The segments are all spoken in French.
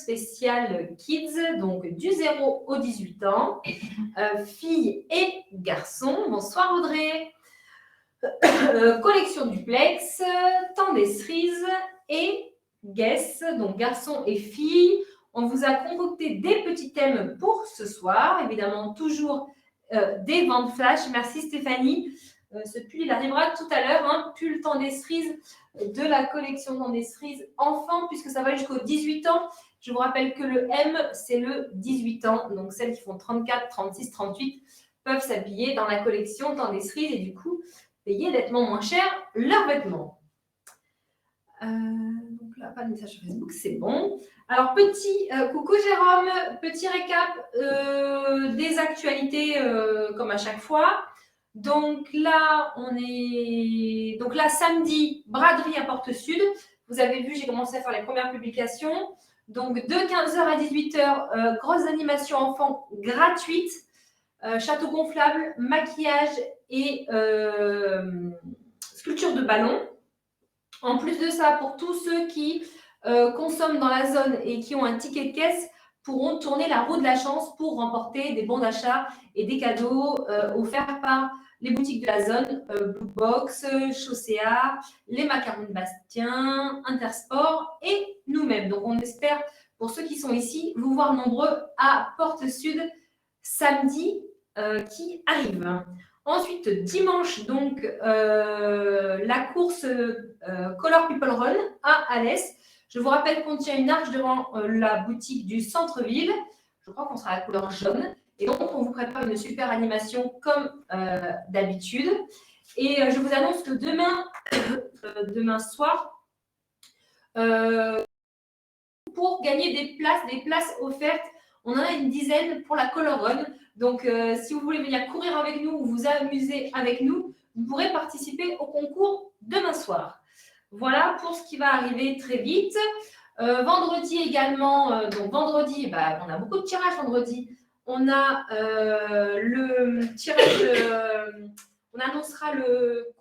spécial Kids, donc du 0 au 18 ans, filles et garçons. Bonsoir Audrey. Collection duplex, Tendez cerise et Guess, donc garçons et filles. On vous a concocté des petits thèmes pour ce soir, évidemment toujours des ventes flash. Merci Stéphanie. Ce pull, il arrivera tout à l'heure, hein, pull Tendez cerise de la collection Tendez cerise enfant, puisque ça va jusqu'aux 18 ans. Je vous rappelle que le M, c'est le 18 ans, donc celles qui font 34, 36, 38 peuvent s'habiller dans la collection Tendez cerise et du coup, payer nettement moins cher leurs vêtements. Donc là, pas de message sur Facebook, c'est bon. Alors, petit coucou Jérôme, petit récap des actualités comme à chaque fois. Donc là, samedi, braderie à Porte Sud. Vous avez vu, j'ai commencé à faire les premières publications. Donc, de 15h à 18h, grosse animation enfants gratuite. Château gonflable, maquillage et sculpture de ballon. En plus de ça, pour tous ceux qui consomment dans la zone et qui ont un ticket de caisse, pourront tourner la roue de la chance pour remporter des bons d'achat et des cadeaux offerts par les boutiques de la zone, Blue Box, Chaussea, les Macarons de Bastien, Intersport et nous-mêmes. Donc, on espère, pour ceux qui sont ici, vous voir nombreux à Porte Sud samedi qui arrive. Ensuite, dimanche, donc, la course Color People Run à Alès. Je vous rappelle qu'on tient une arche devant la boutique du centre-ville. Je crois qu'on sera à la couleur jaune. Et donc, on vous prépare une super animation comme d'habitude. Et je vous annonce que demain soir, pour gagner des places offertes, on en a une dizaine pour la Color Run. Donc, si vous voulez venir courir avec nous ou vous amuser avec nous, vous pourrez participer au concours demain soir. Voilà pour ce qui va arriver très vite. Vendredi également, donc vendredi, on a beaucoup de tirages vendredi. On a le tirage, on annoncera le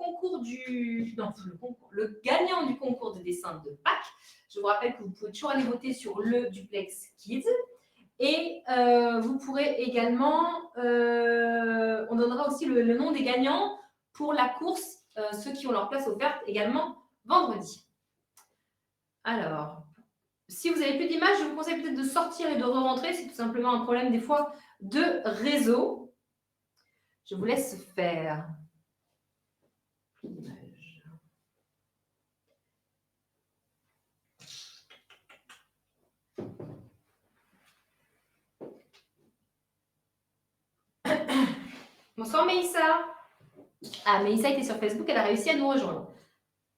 gagnant du concours de dessin de Pâques. Je vous rappelle que vous pouvez toujours aller voter sur le duplex Kids. Et vous pourrez également, on donnera aussi le nom des gagnants pour la course, ceux qui ont leur place offerte également vendredi. Alors, si vous n'avez plus d'images, je vous conseille peut-être de sortir et de re-rentrer. C'est tout simplement un problème des fois de réseau. Je vous laisse faire. Bonsoir Mélissa. Ah, Mélissa était sur Facebook, elle a réussi à nous rejoindre.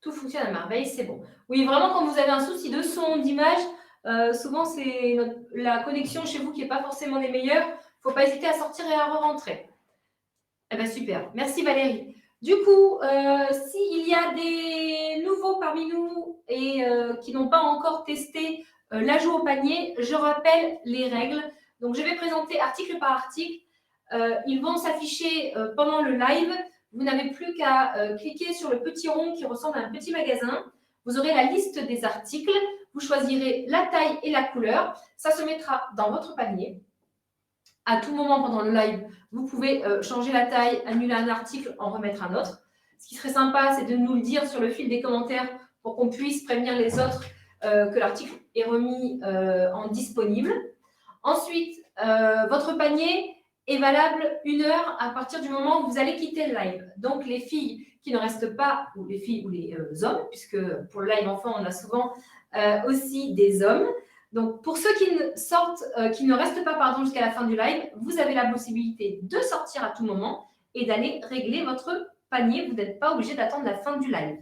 Tout fonctionne à merveille, c'est bon. Oui, vraiment, quand vous avez un souci de son, d'image, souvent c'est la connexion chez vous qui n'est pas forcément des meilleures. Il ne faut pas hésiter à sortir et à re-rentrer. Eh bien, super. Merci Valérie. Du coup, s'il y a des nouveaux parmi nous et qui n'ont pas encore testé l'ajout au panier, je rappelle les règles. Donc, je vais présenter article par article. Ils vont s'afficher pendant le live. Vous n'avez plus qu'à cliquer sur le petit rond qui ressemble à un petit magasin. Vous aurez la liste des articles. Vous choisirez la taille et la couleur. Ça se mettra dans votre panier. À tout moment pendant le live, vous pouvez changer la taille, annuler un article, en remettre un autre. Ce qui serait sympa, c'est de nous le dire sur le fil des commentaires pour qu'on puisse prévenir les autres que l'article est remis en disponible. Ensuite, votre panier est valable 1 heure à partir du moment où vous allez quitter le live. Donc, les filles qui ne restent pas, ou les filles ou les hommes, puisque pour le live enfant, on a souvent aussi des hommes. Donc, pour ceux qui ne restent pas jusqu'à la fin du live, vous avez la possibilité de sortir à tout moment et d'aller régler votre panier. Vous n'êtes pas obligé d'attendre la fin du live.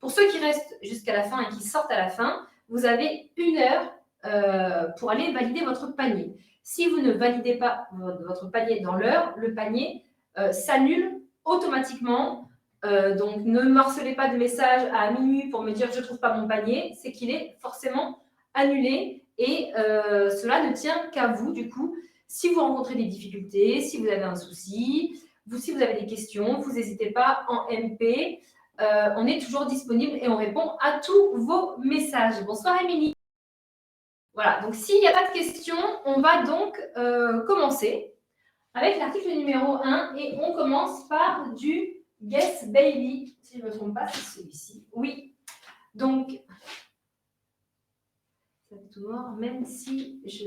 Pour ceux qui restent jusqu'à la fin et qui sortent à la fin, vous avez 1 heure pour aller valider votre panier. Si vous ne validez pas votre panier dans l'heure, le panier s'annule automatiquement. Donc, ne me harcelez pas de messages à minuit pour me dire « je ne trouve pas mon panier ». C'est qu'il est forcément annulé et cela ne tient qu'à vous. Du coup, si vous rencontrez des difficultés, si vous avez un souci, si vous avez des questions, vous n'hésitez pas en MP. On est toujours disponible et on répond à tous vos messages. Bonsoir Émilie. Voilà, donc s'il n'y a pas de questions, on va donc commencer avec l'article numéro 1 et on commence par du Guess Baby. Si je ne me trompe pas, c'est celui-ci. Oui. Donc, ça fait tout noir, même si je...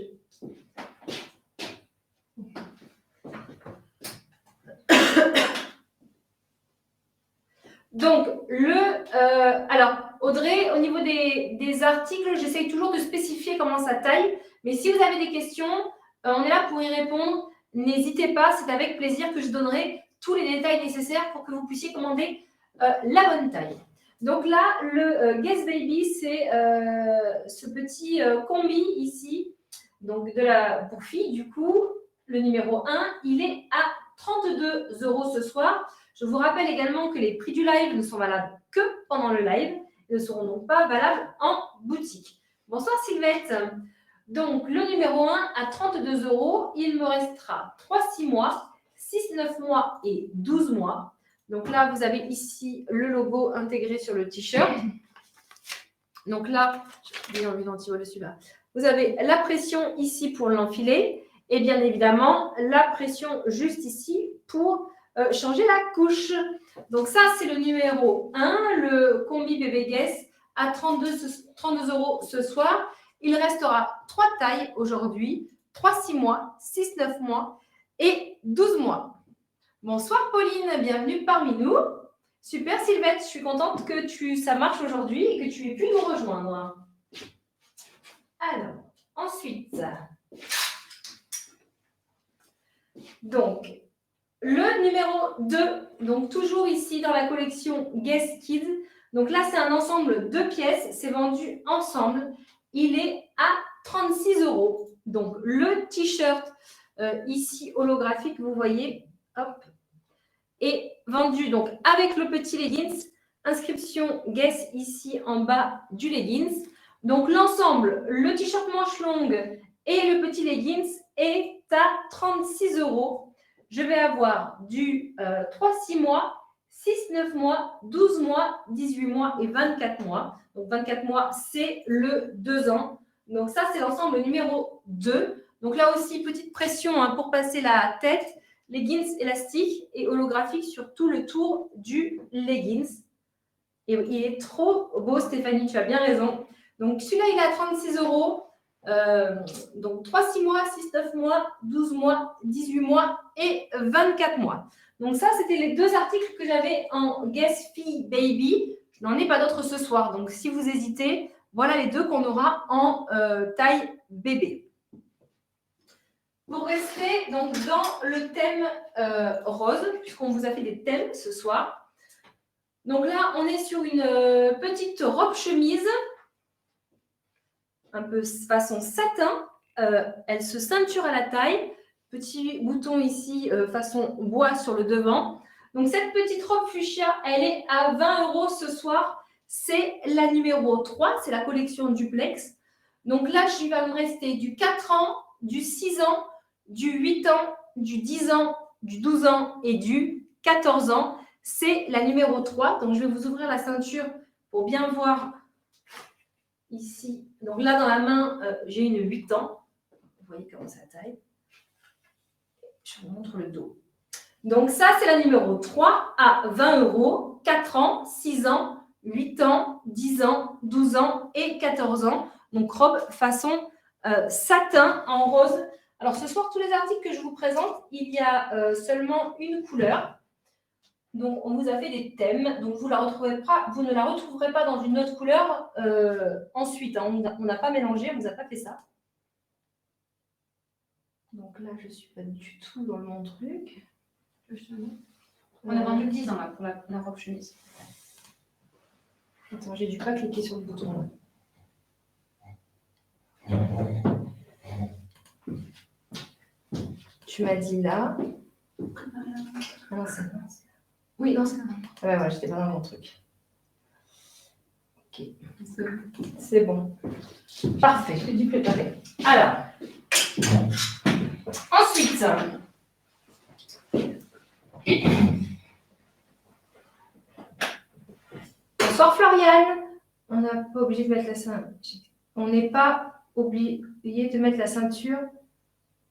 Donc, alors, Audrey, au niveau des articles, j'essaye toujours de spécifier comment ça taille. Mais si vous avez des questions, on est là pour y répondre. N'hésitez pas, c'est avec plaisir que je donnerai tous les détails nécessaires pour que vous puissiez commander la bonne taille. Donc là, le Guess Baby, c'est ce petit combi ici, donc pour filles. Du coup, le numéro 1, il est à 32 € ce soir. Je vous rappelle également que les prix du live ne sont valables que pendant le live et ne seront donc pas valables en boutique. Bonsoir Sylvette. Donc, le numéro 1 à 32 €, il me restera 3 6 mois, 6 9 mois et 12 mois. Donc là, vous avez ici le logo intégré sur le t-shirt. Donc là, je vais enlever l'antivol dessus là. Vous avez la pression ici pour l'enfiler et bien évidemment la pression juste ici pour changer la couche. Donc ça, c'est le numéro 1, le combi bébé Guess à 32 € ce soir. Il restera 3 tailles aujourd'hui, 3 6 mois, 6 9 mois et 12 mois. Bonsoir Pauline, bienvenue parmi nous. Super Sylvette, je suis contente que ça marche aujourd'hui et que tu aies pu nous rejoindre. Alors, ensuite, donc, le numéro 2, donc toujours ici dans la collection Guess Kids. Donc là, c'est un ensemble de pièces, c'est vendu ensemble. Il est à 36 €. Donc, le t-shirt ici holographique, vous voyez, hop, est vendu donc avec le petit leggings, inscription Guess ici en bas du leggings. Donc l'ensemble, le t-shirt manche longue et le petit leggings est à 36 €. Je vais avoir du 3-6 mois, 6-9 mois, 12 mois, 18 mois et 24 mois. Donc 24 mois, c'est le 2 ans. Donc ça, c'est l'ensemble numéro 2. Donc là aussi, petite pression pour passer la tête. Leggings élastiques et holographiques sur tout le tour du leggings. Et il est trop beau, Stéphanie, tu as bien raison. Donc, celui-là, il est à 36 €. Donc, 3, 6 mois, 6, 9 mois, 12 mois, 18 mois et 24 mois. Donc, ça, c'était les 2 articles que j'avais en Guess Fille Baby. Je n'en ai pas d'autres ce soir. Donc, si vous hésitez, voilà les 2 qu'on aura en taille bébé. Pour rester donc dans le thème rose, puisqu'on vous a fait des thèmes ce soir. Donc là, on est sur une petite robe chemise, un peu façon satin. Elle se ceinture à la taille. Petit bouton ici, façon bois sur le devant. Donc cette petite robe fuchsia, elle est à 20 € ce soir. C'est la numéro 3, c'est la collection duplex. Donc là, il va me rester du 4 ans, du 6 ans, du 8 ans, du 10 ans, du 12 ans et du 14 ans. C'est la numéro 3. Donc, je vais vous ouvrir la ceinture pour bien voir ici. Donc là, dans la main, j'ai une 8 ans. Vous voyez comment ça taille. Je vous montre le dos. Donc ça, c'est la numéro 3 à 20 €, 4 ans, 6 ans, 8 ans, 10 ans, 12 ans et 14 ans. Donc, robe façon satin en rose. Alors, ce soir, tous les articles que je vous présente, il y a seulement une couleur. Donc, on vous a fait des thèmes. Donc, vous ne la retrouverez pas dans une autre couleur ensuite. Hein. On n'a pas mélangé, on ne vous a pas fait ça. Donc là, je ne suis pas du tout dans mon truc. On a vendu le 10 ans là, pour la robe chemise. Attends, j'ai dû pas cliquer sur le bouton là. Tu m'as dit là. Ah non, c'est bon. Oui, non, c'est bon. Ouais, j'étais pas dans mon truc. Ok. C'est bon. Parfait, j'ai dû préparer. Alors. Ensuite. Bonsoir Floriane. On n'est pas obligé de mettre la ceinture. On n'est pas oublié de mettre la ceinture.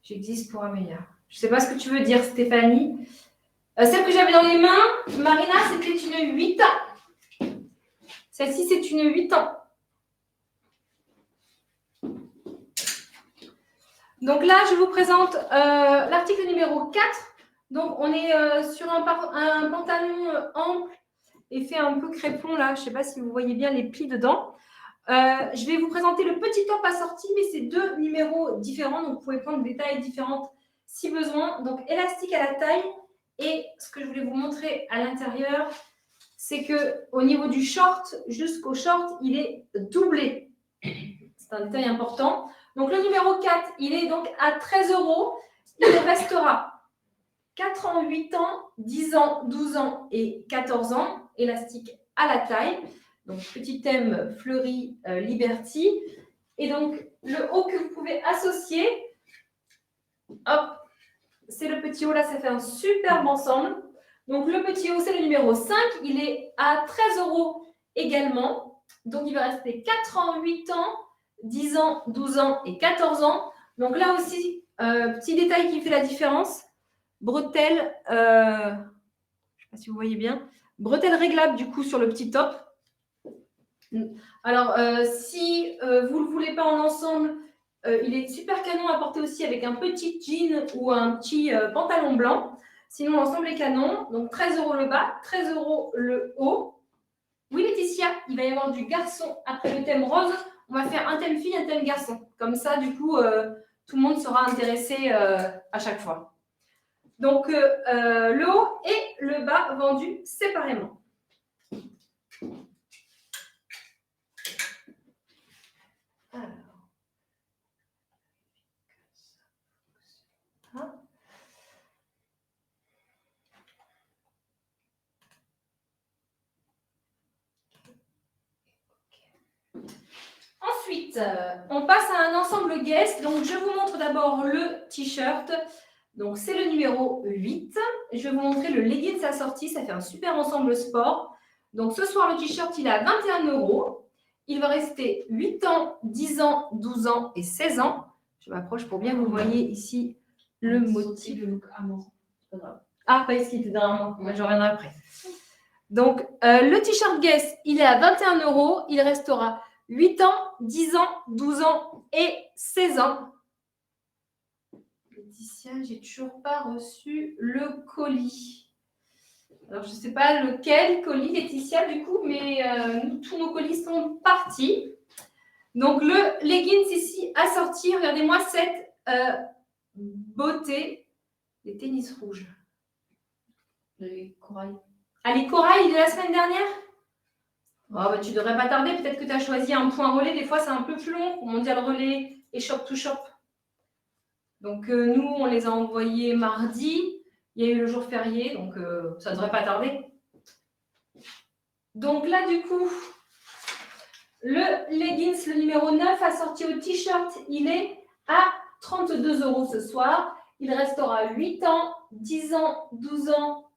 J'existe pour Amélia. Je ne sais pas ce que tu veux dire, Stéphanie. Celle que j'avais dans les mains, Marina, c'était une 8 ans. Celle-ci, c'est une 8 ans. Donc là, je vous présente l'article numéro 4. Donc, on est sur un pantalon ample et fait un peu crépon là. Je ne sais pas si vous voyez bien les plis dedans. Je vais vous présenter le petit top assorti, mais c'est 2 numéros différents. Donc, vous pouvez prendre des tailles différentes si besoin. Donc, élastique à la taille. Et ce que je voulais vous montrer à l'intérieur, c'est qu'au niveau du short, jusqu'au short, il est doublé. C'est un détail important. Donc, le numéro 4, il est donc à 13 €. Il restera 4 ans, 8 ans, 10 ans, 12 ans et 14 ans. Élastique à la taille. Donc, petit thème fleuri Liberty. Et donc, le haut que vous pouvez associer, hop, c'est le petit haut. Là, ça fait un superbe ensemble. Donc, le petit haut, c'est le numéro 5. Il est à 13 € également. Donc, il va rester 4 ans, 8 ans, 10 ans, 12 ans et 14 ans. Donc, là aussi, petit détail qui fait la différence. Bretelle, je ne sais pas si vous voyez bien. Bretelle réglable, du coup, sur le petit top. Alors, si vous ne le voulez pas en ensemble, il est super canon à porter aussi avec un petit jean ou un petit pantalon blanc. Sinon, l'ensemble est canon. Donc, 13 € le bas, 13 € le haut. Oui, Laetitia, il va y avoir du garçon. Après le thème rose, on va faire un thème fille, un thème garçon. Comme ça, du coup, tout le monde sera intéressé à chaque fois. Donc, le haut et le bas vendus séparément. Alors. Ensuite, on passe à un ensemble Guess. Donc, je vous montre d'abord le t-shirt. Donc, c'est le numéro 8. Je vais vous montrer le leggings assorti. Ça fait un super ensemble sport. Donc, ce soir, le t-shirt, il est à 21 €. Il va rester 8 ans, 10 ans, 12 ans et 16 ans. Je m'approche pour bien que vous voyez ici le motif. Le look amant. C'est pas grave. Ah, pas ici, c'était dans moi. Je reviendrai après. Donc, le t-shirt Guess, il est à 21 €. Il restera 8 ans, 10 ans, 12 ans et 16 ans. Laetitia, j'ai toujours pas reçu le colis. Alors, je ne sais pas lequel colis, Laetitia, du coup, mais tous nos colis sont partis. Donc, le leggings ici assorti, regardez-moi cette beauté. Les tennis rouges. Les corails. Ah, les corails de la semaine dernière? Oh, bah, tu ne devrais pas tarder. Peut-être que tu as choisi un point relais. Des fois, c'est un peu plus long pour mondial relais et shop to shop. Donc, nous, on les a envoyés mardi. Il y a eu le jour férié, donc ça ne devrait pas tarder. Donc là, du coup, le leggings, le numéro 9, assorti au t-shirt, il est à 32 € ce soir. Il restera 8 ans, 10 ans, 12 ans,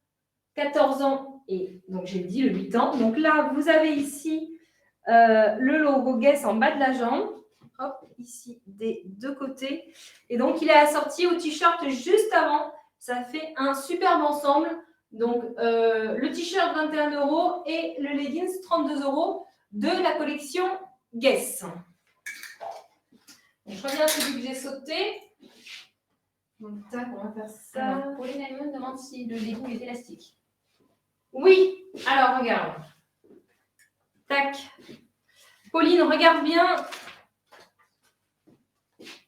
14 ans et donc j'ai dit le 8 ans. Donc là, vous avez ici le logo Guess en bas de la jambe. Hop, ici des deux côtés. Et donc, il est assorti au t-shirt juste avant. Ça fait un superbe ensemble. Donc, le t-shirt 21 € et le leggings 32 € de la collection Guess. Donc, je reviens à celui que j'ai sauté. Donc, tac, on va faire ça. Alors, Pauline, elle me demande si le legging est élastique. Oui, alors regarde. Tac. Pauline, regarde bien.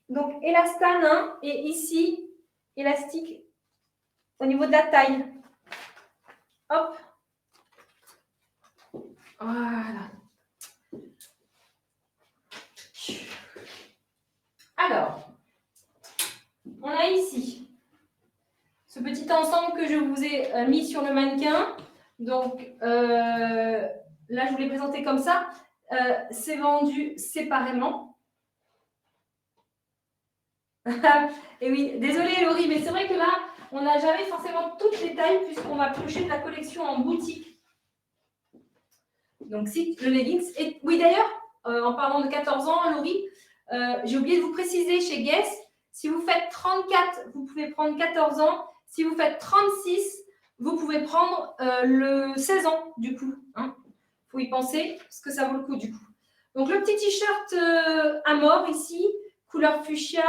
Donc, élastane, hein, et ici, élastique au niveau de la taille. Hop. Voilà. Alors, on a ici ce petit ensemble que je vous ai mis sur le mannequin. Donc, là, je vous l'ai présenté comme ça. C'est vendu séparément. Et oui, désolée Laurie, mais c'est vrai que là, on n'a jamais forcément toutes les tailles puisqu'on va piocher de la collection en boutique. Donc, si le leggings est... Oui, d'ailleurs, en parlant de 14 ans, Laurie, J'ai oublié de vous préciser chez Guess, si vous faites 34, vous pouvez prendre 14 ans. Si vous faites 36, vous pouvez prendre le 16 ans, du coup. Hein. Faut y penser, parce que ça vaut le coup, du coup. Donc, le petit t-shirt Amor, ici, couleur fuchsia,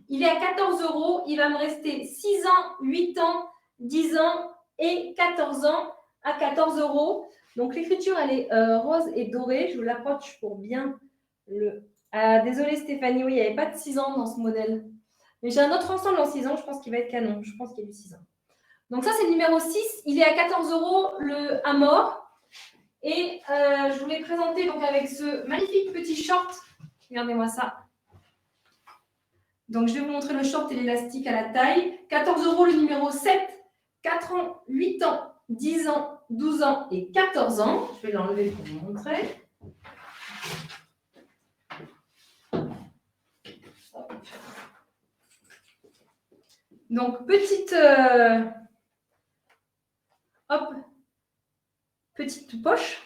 il est à 14 €. Il va me rester 6 ans, 8 ans, 10 ans et 14 ans à 14 €. Donc, l'écriture, elle est rose et dorée. Je vous l'approche pour bien le... Ah, désolée, Stéphanie, oui, il n'y avait pas de 6 ans dans ce modèle. Mais j'ai un autre ensemble en 6 ans, je pense qu'il va être canon. Je pense qu'il y a du 6 ans. Donc, ça, c'est le numéro 6. Il est à 14 €, le Amor. Et je vous l'ai présenté donc, avec ce magnifique petit short. Regardez-moi ça. Donc, je vais vous montrer le short et l'élastique à la taille. 14 € le numéro 7. 4 ans, 8 ans, 10 ans, 12 ans et 14 ans. Je vais l'enlever pour vous montrer. Donc, petite poche,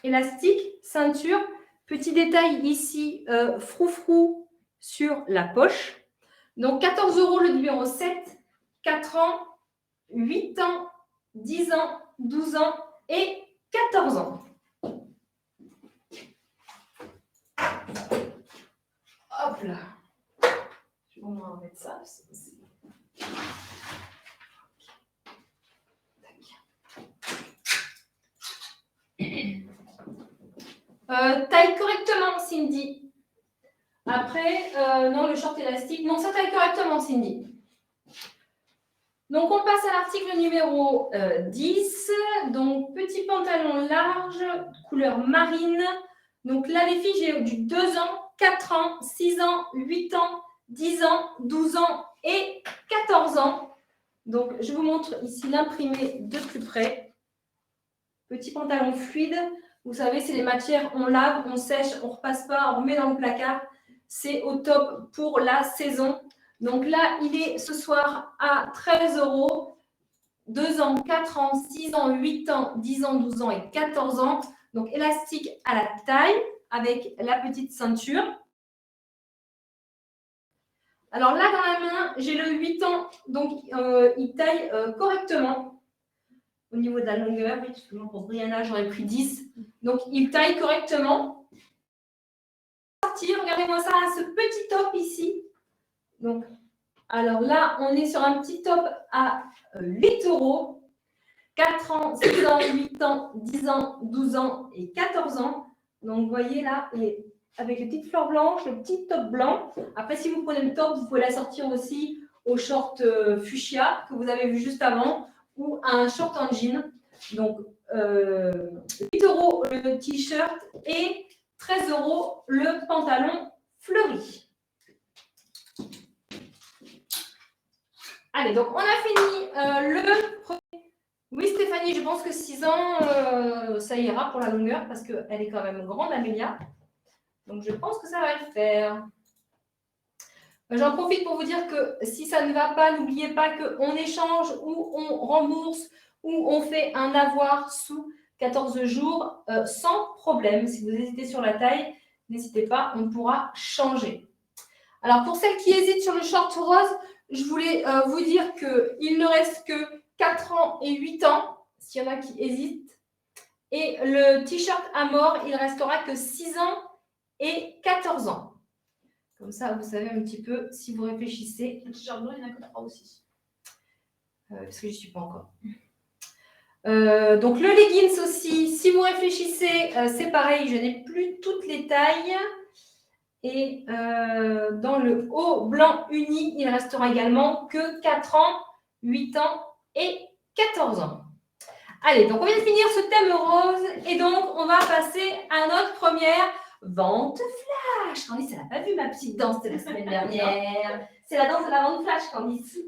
élastique, ceinture. Petit détail ici, froufrou sur la poche. Donc, 14 € le numéro 7, 4 ans, 8 ans, 10 ans, 12 ans et 14 ans. Hop là. Je vais vous remettre ça. Taille correctement, Cindy. Après, non, le short élastique. Non, ça taille correctement, Cindy. Donc, on passe à l'article numéro 10. Donc, petit pantalon large, couleur marine. Donc, là, les filles, j'ai du 2 ans, 4 ans, 6 ans, 8 ans, 10 ans, 12 ans et 14 ans. Donc, je vous montre ici l'imprimé de plus près. Petit pantalon fluide. Vous savez, c'est les matières, on lave, on sèche, on ne repasse pas, on remet dans le placard. C'est au top pour la saison. Donc là, il est ce soir à 13 €. 2 ans, 4 ans, 6 ans, 8 ans, 10 ans, 12 ans et 14 ans. Donc élastique à la taille avec la petite ceinture. Alors là, dans la main, j'ai le 8 ans. Donc il taille correctement. Au niveau de la longueur, oui, parce que moi, pour Brianna, j'aurais pris 10. Donc, il taille correctement. Regardez-moi ça, ce petit top ici. Donc, alors là, on est sur un petit top à 8 €. 4 ans, 6 ans, 8 ans, 10 ans, 12 ans et 14 ans. Donc, vous voyez là, avec les petites fleurs blanches, le petit top blanc. Après, si vous prenez le top, vous pouvez l'assortir aussi au short fuchsia que vous avez vu juste avant, ou un short en jean. Donc, 8 € le t-shirt et 13 € le pantalon fleuri. Allez, donc on a fini le premier. Oui, Stéphanie, je pense que 6 ans, ça ira pour la longueur parce qu'elle est quand même grande, Amélia. Donc, je pense que ça va le faire. J'en profite pour vous dire que si ça ne va pas, n'oubliez pas qu'on échange ou on rembourse ou on fait un avoir sous 14 jours sans problème. Si vous hésitez sur la taille, n'hésitez pas, on pourra changer. Alors, pour celles qui hésitent sur le short rose, je voulais vous dire qu'il ne reste que 4 ans et 8 ans, s'il y en a qui hésitent. Et le t-shirt Amor, il ne restera que 6 ans et 14 ans. Comme ça, vous savez un petit peu si vous réfléchissez. Le t-shirt blanc, il n'y en a que 3 aussi. Parce que je n'y suis pas encore. Donc, le leggings aussi, si vous réfléchissez, c'est pareil, je n'ai plus toutes les tailles. Et dans le haut blanc uni, il restera également que 4 ans, 8 ans et 14 ans. Allez, donc on vient de finir ce thème rose et donc on va passer à notre première vente flash. Candice, elle n'a pas vu ma petite danse de la semaine dernière. C'est la danse de la vente flash, Candice.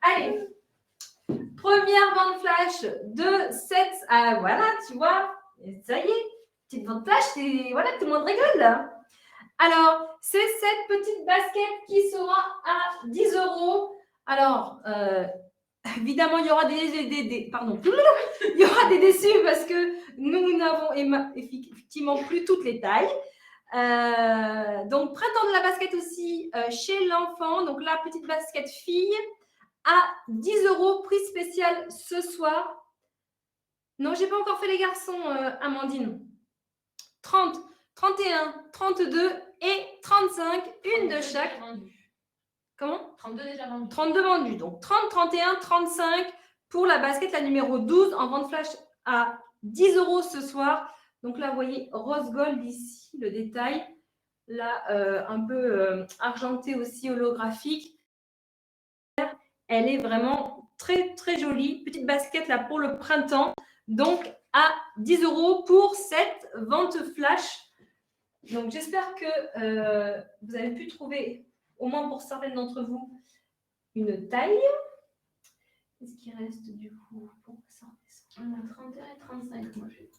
Allez, première vente flash de 7. Ah, voilà, tu vois, ça y est, petite vente flash, et voilà, tout le monde rigole là. Alors, c'est cette petite basket qui sera à 10 €. Alors, évidemment, il y aura il y aura des déçus parce que nous n'avons effectivement plus toutes les tailles. Donc, printemps de la basket aussi chez l'enfant. Donc, la petite basket fille à 10 €, prix spécial ce soir. Non, je n'ai pas encore fait les garçons, Amandine. 30, 31, 32 et 35, une de chaque. Comment? 32 déjà vendus. 32 vendus. Donc 30, 31, 35 pour la basket, la numéro 12 en vente flash à 10 € ce soir. Donc là, vous voyez rose gold ici, le détail. Là, un peu argenté aussi, holographique. Elle est vraiment très, très jolie. Petite basket là pour le printemps. Donc à 10 € pour cette vente flash. Donc j'espère que vous avez pu trouver, au moins pour certaines d'entre vous, une taille. Qu'est-ce qui reste du coup pour ça? On a 31 et 35, moi j'ai.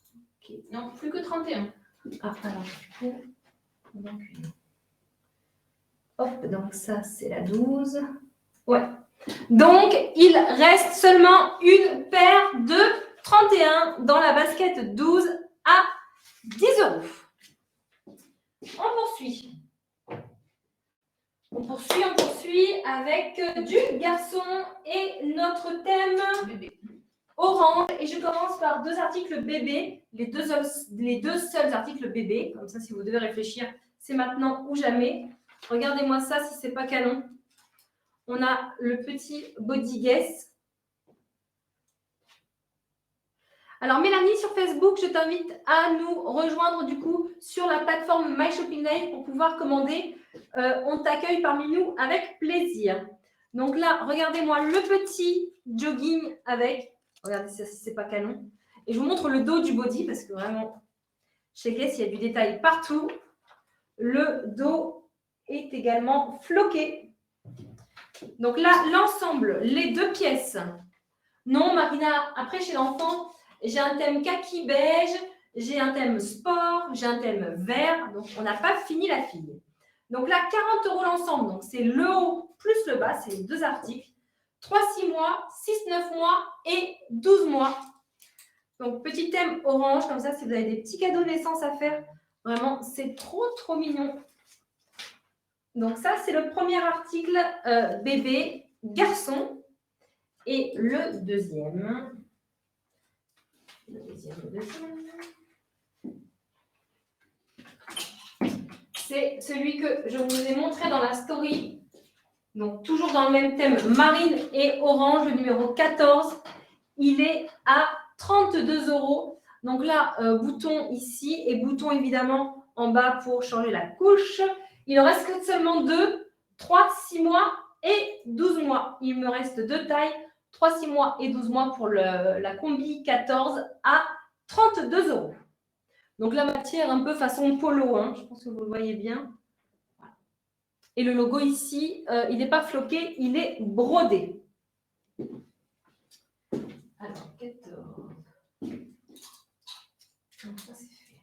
Okay. Non, plus que 31. Ah, alors du coup, donc, hop, donc ça c'est la 12. Ouais. Donc il reste seulement une paire de 31 dans la basket 12 à 10 €. On poursuit. On poursuit avec du garçon et notre thème bébé. Orange. Et je commence par 2 articles bébé, les deux seuls articles bébé. Comme ça, si vous devez réfléchir, c'est maintenant ou jamais. Regardez-moi ça si ce n'est pas canon. On a le petit Body Guess. Alors Mélanie, sur Facebook, je t'invite à nous rejoindre du coup sur la plateforme My Shopping Live pour pouvoir commander. On t'accueille parmi nous avec plaisir. Donc là, regardez-moi le petit jogging avec. Regardez ça, si c'est pas canon. Et je vous montre le dos du body parce que vraiment, chez Guess, il y a du détail partout. Le dos est également floqué. Donc là, l'ensemble, les 2 pièces. Non, Marina, après chez l'enfant, j'ai un thème kaki beige, j'ai un thème sport, j'ai un thème vert. Donc, on n'a pas fini la fille. Donc là, 40 € l'ensemble. Donc, c'est le haut plus le bas. C'est les 2 articles. 3-6 mois, 6-9 mois et 12 mois. Donc, petit thème orange. Comme ça, si vous avez des petits cadeaux de naissance à faire, vraiment, c'est trop, trop mignon. Donc, ça, c'est le premier article bébé garçon. Et le deuxième. C'est celui que je vous ai montré dans la story. Donc, toujours dans le même thème, marine et orange, le numéro 14. Il est à 32 €. Donc là, bouton ici et bouton évidemment en bas pour changer la couche. Il en reste que seulement 2, 3, 6 mois et 12 mois. Il me reste 2 tailles, 3, 6 mois et 12 mois pour la combi 14 à 32 €. Donc la matière un peu façon polo, hein, je pense que vous le voyez bien. Et le logo ici, il n'est pas floqué, il est brodé. Alors, 14. Ça, c'est fait.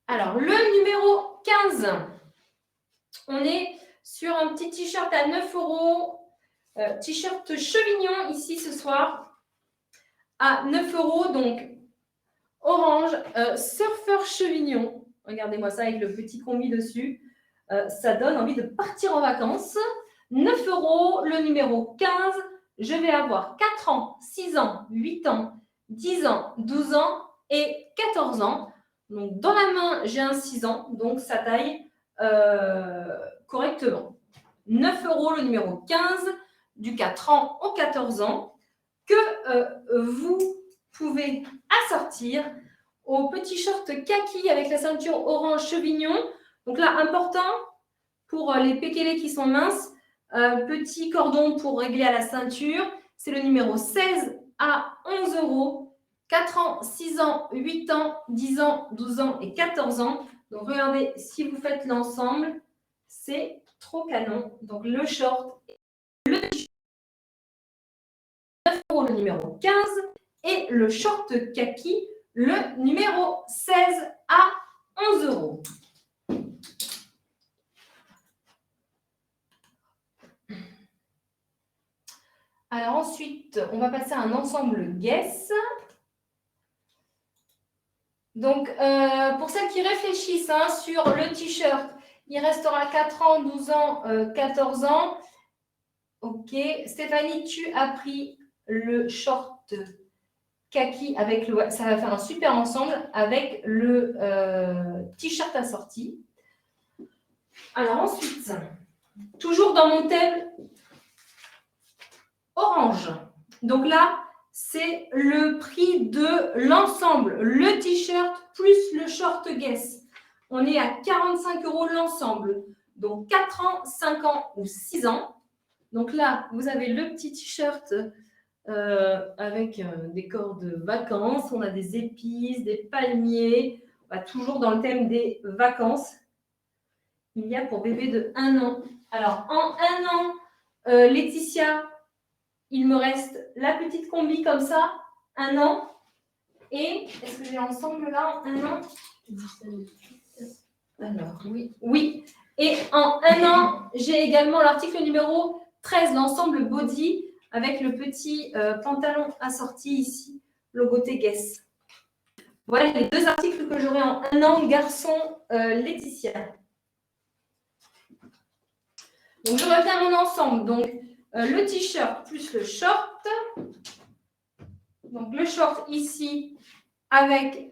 Alors, le numéro 15. On est sur un petit t-shirt à 9 €. T-shirt chevignon ici ce soir. À 9 €, donc orange, surfeur chevignon. Regardez-moi ça avec le petit combi dessus. Ça donne envie de partir en vacances. 9 €, le numéro 15. Je vais avoir 4 ans, 6 ans, 8 ans, 10 ans, 12 ans et 14 ans. Donc, dans la main, j'ai un 6 ans, donc ça taille correctement. 9 € le numéro 15, du 4 ans au 14 ans, que vous pouvez assortir au petit short kaki avec la ceinture orange chevignon. Donc là, important pour les pékélés qui sont minces, petit cordon pour régler à la ceinture. C'est le numéro 16 à 11 €. 4 ans, 6 ans, 8 ans, 10 ans, 12 ans et 14 ans. Donc, regardez, si vous faites l'ensemble, c'est trop canon. Donc, le short, le 9 € le numéro 15 et le short kaki, le numéro 16 à 11 €. Alors ensuite, on va passer à un ensemble Guess. Donc, pour celles qui réfléchissent hein, sur le t-shirt, il restera 4 ans, 12 ans, 14 ans. Ok. Stéphanie, tu as pris le short kaki avec le... Ça va faire un super ensemble avec le t-shirt assorti. Alors ensuite, toujours dans mon thème orange. Donc là, c'est le prix de l'ensemble. Le t-shirt plus le short Guess. On est à 45 € l'ensemble. Donc 4 ans, 5 ans ou 6 ans. Donc là, vous avez le petit t-shirt avec des corps de vacances. On a des épices, des palmiers. On va toujours dans le thème des vacances. Il y a pour bébé de 1 an. Alors, en 1 an, Laetitia, il me reste la petite combi comme ça, 1 an. Et, est-ce que j'ai l'ensemble là, en 1 an? Alors, oui. Oui. Et en 1 an, j'ai également l'article numéro 13, l'ensemble body, avec le petit pantalon assorti ici, logoté Guess. Voilà les 2 articles que j'aurai en 1 an, garçon Laetitia. Donc, je reviens à mon ensemble. Donc, le t-shirt plus le short. Donc, le short ici avec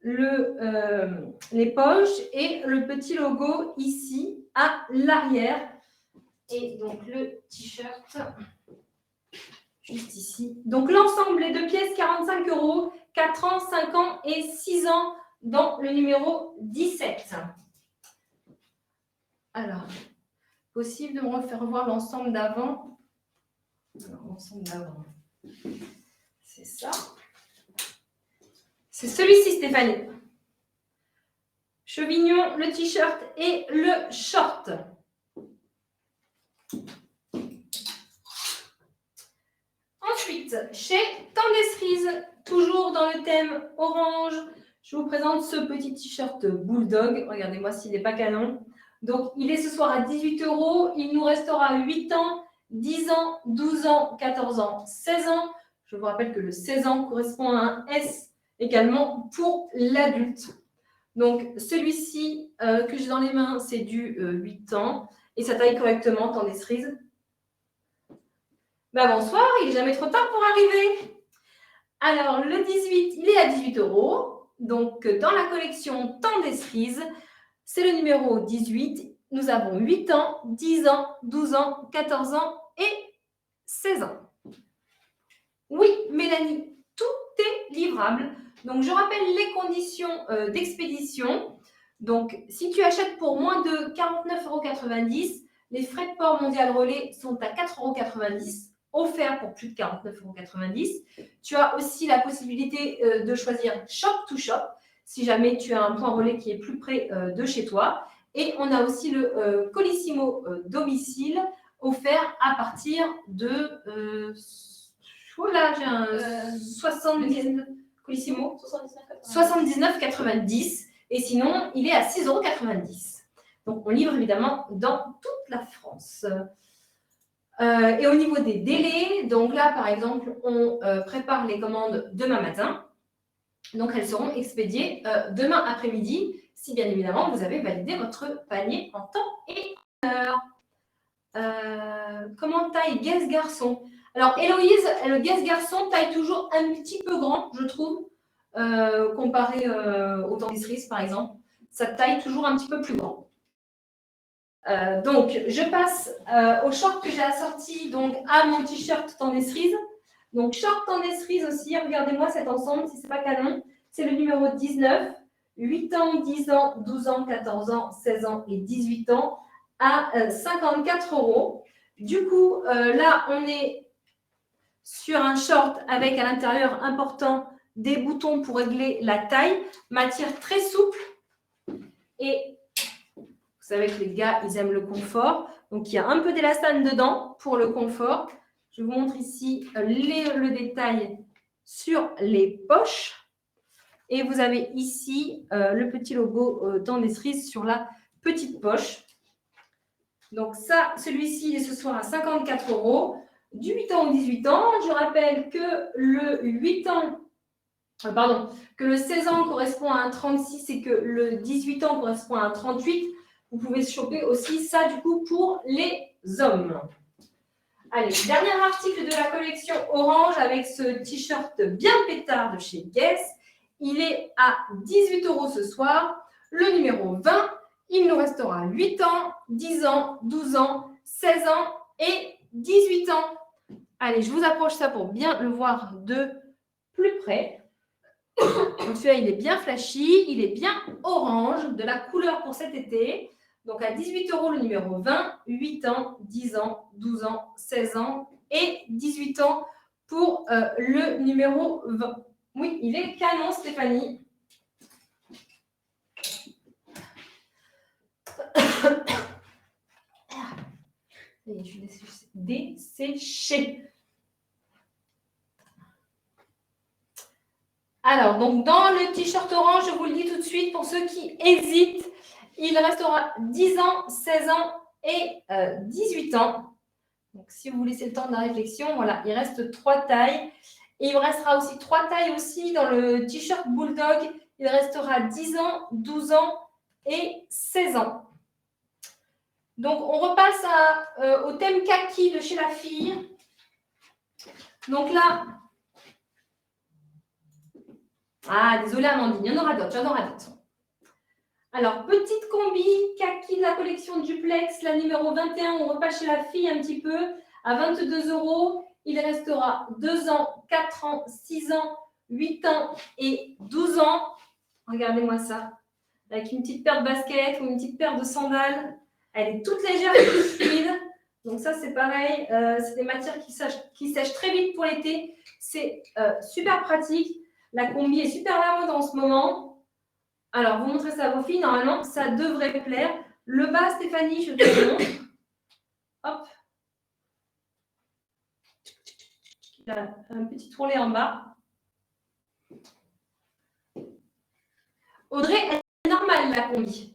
les poches et le petit logo ici à l'arrière. Et donc, le t-shirt juste ici. Donc, l'ensemble, les 2 pièces, 45 €, 4 ans, 5 ans et 6 ans dans le numéro 17. Alors, possible de me refaire revoir l'ensemble d'avant. Alors, l'ensemble d'avant, c'est ça. C'est celui-ci, Stéphanie. Chevignon, le t-shirt et le short. Ensuite, chez Tendestrise, toujours dans le thème orange, je vous présente ce petit t-shirt Bulldog. Regardez-moi s'il n'est pas canon. Donc, il est ce soir à 18 €. Il nous restera 8 ans, 10 ans, 12 ans, 14 ans, 16 ans. Je vous rappelle que le 16 ans correspond à un S également pour l'adulte. Donc, celui-ci que j'ai dans les mains, c'est du 8 ans. Et ça taille correctement, Tendestrise. Ben bonsoir, il n'est jamais trop tard pour arriver. Alors, le 18, il est à 18 €. Donc, dans la collection Tendestrise, c'est le numéro 18. Nous avons 8 ans, 10 ans, 12 ans, 14 ans et 16 ans. Oui, Mélanie, tout est livrable. Donc, je rappelle les conditions d'expédition. Donc, si tu achètes pour moins de 49,90 €, les frais de port mondial relais sont à 4,90 €, offerts pour plus de 49,90 €. Tu as aussi la possibilité de choisir Shop to Shop, si jamais tu as un point relais qui est plus près de chez toi. Et on a aussi le Colissimo domicile, offert à partir de... oh là, j'ai un 70 Colissimo. 79,90 €. Et sinon, il est à 6,90 €. Donc, on livre évidemment dans toute la France. Et au niveau des délais, donc là, par exemple, on prépare les commandes demain matin. Donc, elles seront expédiées demain après-midi, si bien évidemment, vous avez validé votre panier en temps et en heure. Comment taille Guess garçon? Alors, Héloïse, le Guess garçon taille toujours un petit peu grand, je trouve, comparé au Tendestrise, par exemple. Ça taille toujours un petit peu plus grand. Donc, je passe au short que j'ai assorti donc, à mon t-shirt Tendestrise. Donc, short Tendestrise aussi, regardez-moi cet ensemble, si ce n'est pas canon. C'est le numéro 19, 8 ans, 10 ans, 12 ans, 14 ans, 16 ans et 18 ans à 54 €. Du coup, là, on est sur un short avec à l'intérieur important des boutons pour régler la taille, matière très souple. Et vous savez que les gars, ils aiment le confort. Donc, il y a un peu d'élastane dedans pour le confort. Je vous montre ici le détail sur les poches. Et vous avez ici le petit logo Tendestrise sur la petite poche. Donc ça, celui-ci, il est ce soir à 54 €. Du 8 ans au 18 ans, je rappelle que le 8 ans pardon, que le 16 ans correspond à un 36 et que le 18 ans correspond à un 38, vous pouvez choper aussi ça du coup pour les hommes. Allez, dernier article de la collection orange avec ce t-shirt bien pétard de chez Guess. Il est à 18 € ce soir. Le numéro 20, il nous restera 8 ans, 10 ans, 12 ans, 16 ans et 18 ans. Allez, je vous approche ça pour bien le voir de plus près. Donc celui-là, il est bien flashy, il est bien orange, de la couleur pour cet été. Donc à 18 € le numéro 20, 8 ans, 10 ans, 12 ans, 16 ans et 18 ans pour le numéro 20. Oui, il est canon, Stéphanie. Et je suis desséchée. Alors, donc dans le t-shirt orange, je vous le dis tout de suite, pour ceux qui hésitent, il restera 10 ans, 16 ans et 18 ans. Donc, si vous laissez le temps de la réflexion, voilà, il reste 3 tailles. Et il me restera aussi 3 tailles aussi dans le t-shirt Bulldog. Il restera 10 ans, 12 ans et 16 ans. Donc, on repasse au thème kaki de chez la fille. Donc là, désolée Amandine, il y en aura d'autres, Alors, petite combi kaki de la collection Duplex, la numéro 21, on repasse chez la fille un petit peu, à 22 €. Il restera 2 ans, 4 ans, 6 ans, 8 ans et 12 ans. Regardez-moi ça. Avec une petite paire de baskets ou une petite paire de sandales. Elle est toute légère et toute fluide. Donc ça, c'est pareil. C'est des matières qui sèchent très vite pour l'été. C'est super pratique. La combi est super à la mode en ce moment. Alors, vous montrez ça à vos filles. Normalement, ça devrait plaire. Le bas, Stéphanie, je te le montre. Hop. Il a un petit tourlet en bas. Audrey, elle est normale, la combi.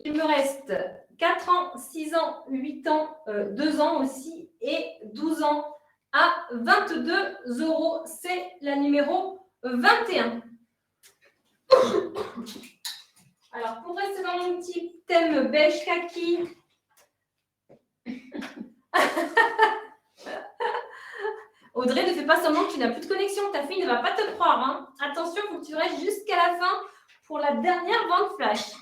Il me reste 4 ans, 6 ans, 8 ans, 2 ans aussi et 12 ans à 22 €. C'est la numéro 21. Alors, pour rester dans mon petit thème beige kaki, Audrey, ne fais pas semblant que tu n'as plus de connexion. Ta fille ne va pas te croire. Hein. Attention, il faut que tu restes jusqu'à la fin pour la dernière vente flash.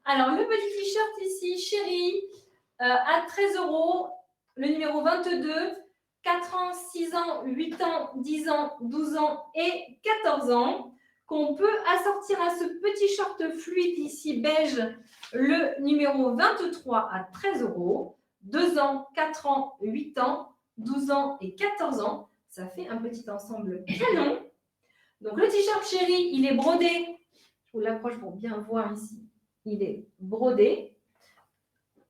Alors, le petit t-shirt ici, chérie, à 13 €, le numéro 22, 4 ans, 6 ans, 8 ans, 10 ans, 12 ans et 14 ans, qu'on peut assortir à ce petit short fluide ici, beige, le numéro 23 à 13 €, 2 ans, 4 ans, 8 ans, 12 ans et 14 ans. Ça fait un petit ensemble canon. Donc, le t-shirt chéri, il est brodé. Je vous l'approche pour bien voir ici. Il est brodé,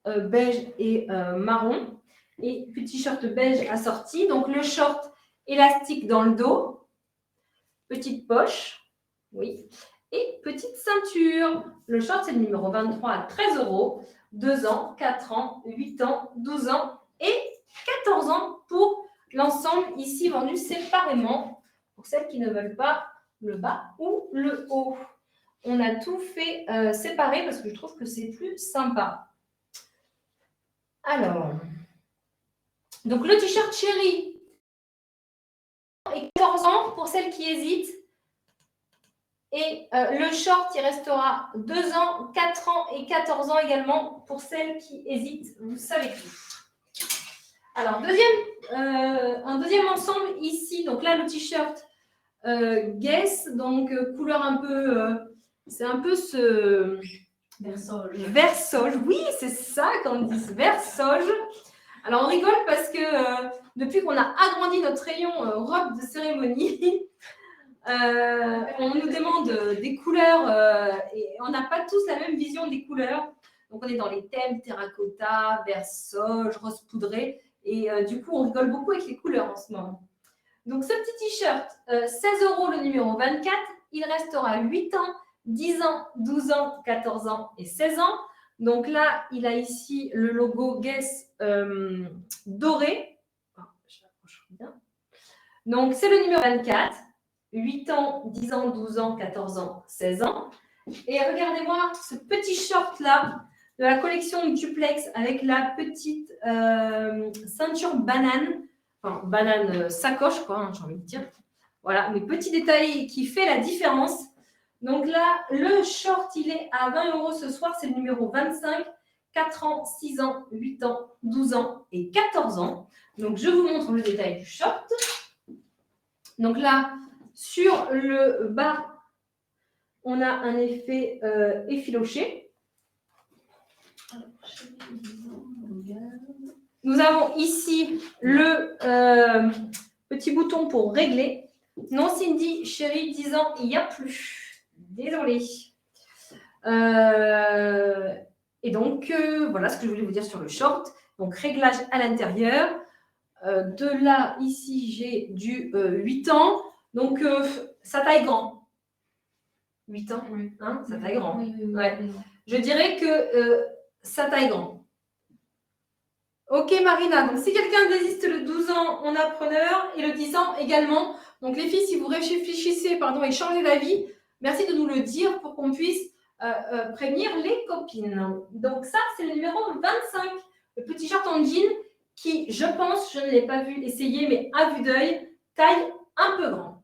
beige et marron. Et petit short beige assorti. Donc, le short élastique dans le dos. Petite poche. Oui. Et petite ceinture. Le short, c'est le numéro 23 à 13 €. 2 ans, 4 ans, 8 ans, 12 ans et 14 ans pour l'ensemble ici vendu séparément. Pour celles qui ne veulent pas le bas ou le haut. On a tout fait séparé parce que je trouve que c'est plus sympa. Alors, donc le t-shirt chéri et 14 ans pour celles qui hésitent. Et le short, il restera 2 ans, 4 ans et 14 ans également pour celles qui hésitent. Vous savez tout. Alors, un deuxième ensemble ici. Donc là, le t-shirt Guess, donc couleur un peu... c'est un peu ce... Vert sauge. Oui, c'est ça qu'on dit, vert sauge. Alors, on rigole parce que depuis qu'on a agrandi notre rayon robe de cérémonie, on nous demande des couleurs et on n'a pas tous la même vision des couleurs. Donc, on est dans les thèmes terracotta, vert sauge, rose poudré. Et du coup, on rigole beaucoup avec les couleurs en ce moment. Donc, ce petit t-shirt, 16 € le numéro 24, il restera 8 ans, 10 ans, 12 ans, 14 ans et 16 ans. Donc là, il a ici le logo Guess doré. Je l'approche bien. Donc, c'est le numéro 24. 8 ans, 10 ans, 12 ans, 14 ans, 16 ans. Et regardez-moi ce petit short-là de la collection Duplex avec la petite ceinture banane, enfin banane sacoche, quoi, hein, j'ai envie de dire. Voilà, mes petits détails qui fait la différence. Donc là, le short, il est à 20 € ce soir, c'est le numéro 25. 4 ans, 6 ans, 8 ans, 12 ans et 14 ans. Donc, je vous montre le détail du short. Donc là, sur le bas, on a un effet effiloché. Nous avons ici le petit bouton pour régler. Non, Cindy, chérie, 10 ans, il n'y a plus. Désolée. Et donc, voilà ce que je voulais vous dire sur le short. Donc, réglage à l'intérieur. De là, ici, j'ai du 8 ans. Donc, ça taille grand. 8 ans, Oui. hein, ça taille grand. Oui, Ouais. oui. Je dirais que ça taille grand. Ok, Marina. Donc, si quelqu'un désiste le 12 ans, on a preneur. Et le 10 ans également. Donc, les filles, si vous réfléchissez et changez d'avis, merci de nous le dire pour qu'on puisse prévenir les copines. Donc, ça, c'est le numéro 25. Le petit short en jean qui, je pense, je ne l'ai pas vu essayer, mais à vue d'œil, taille un peu grand.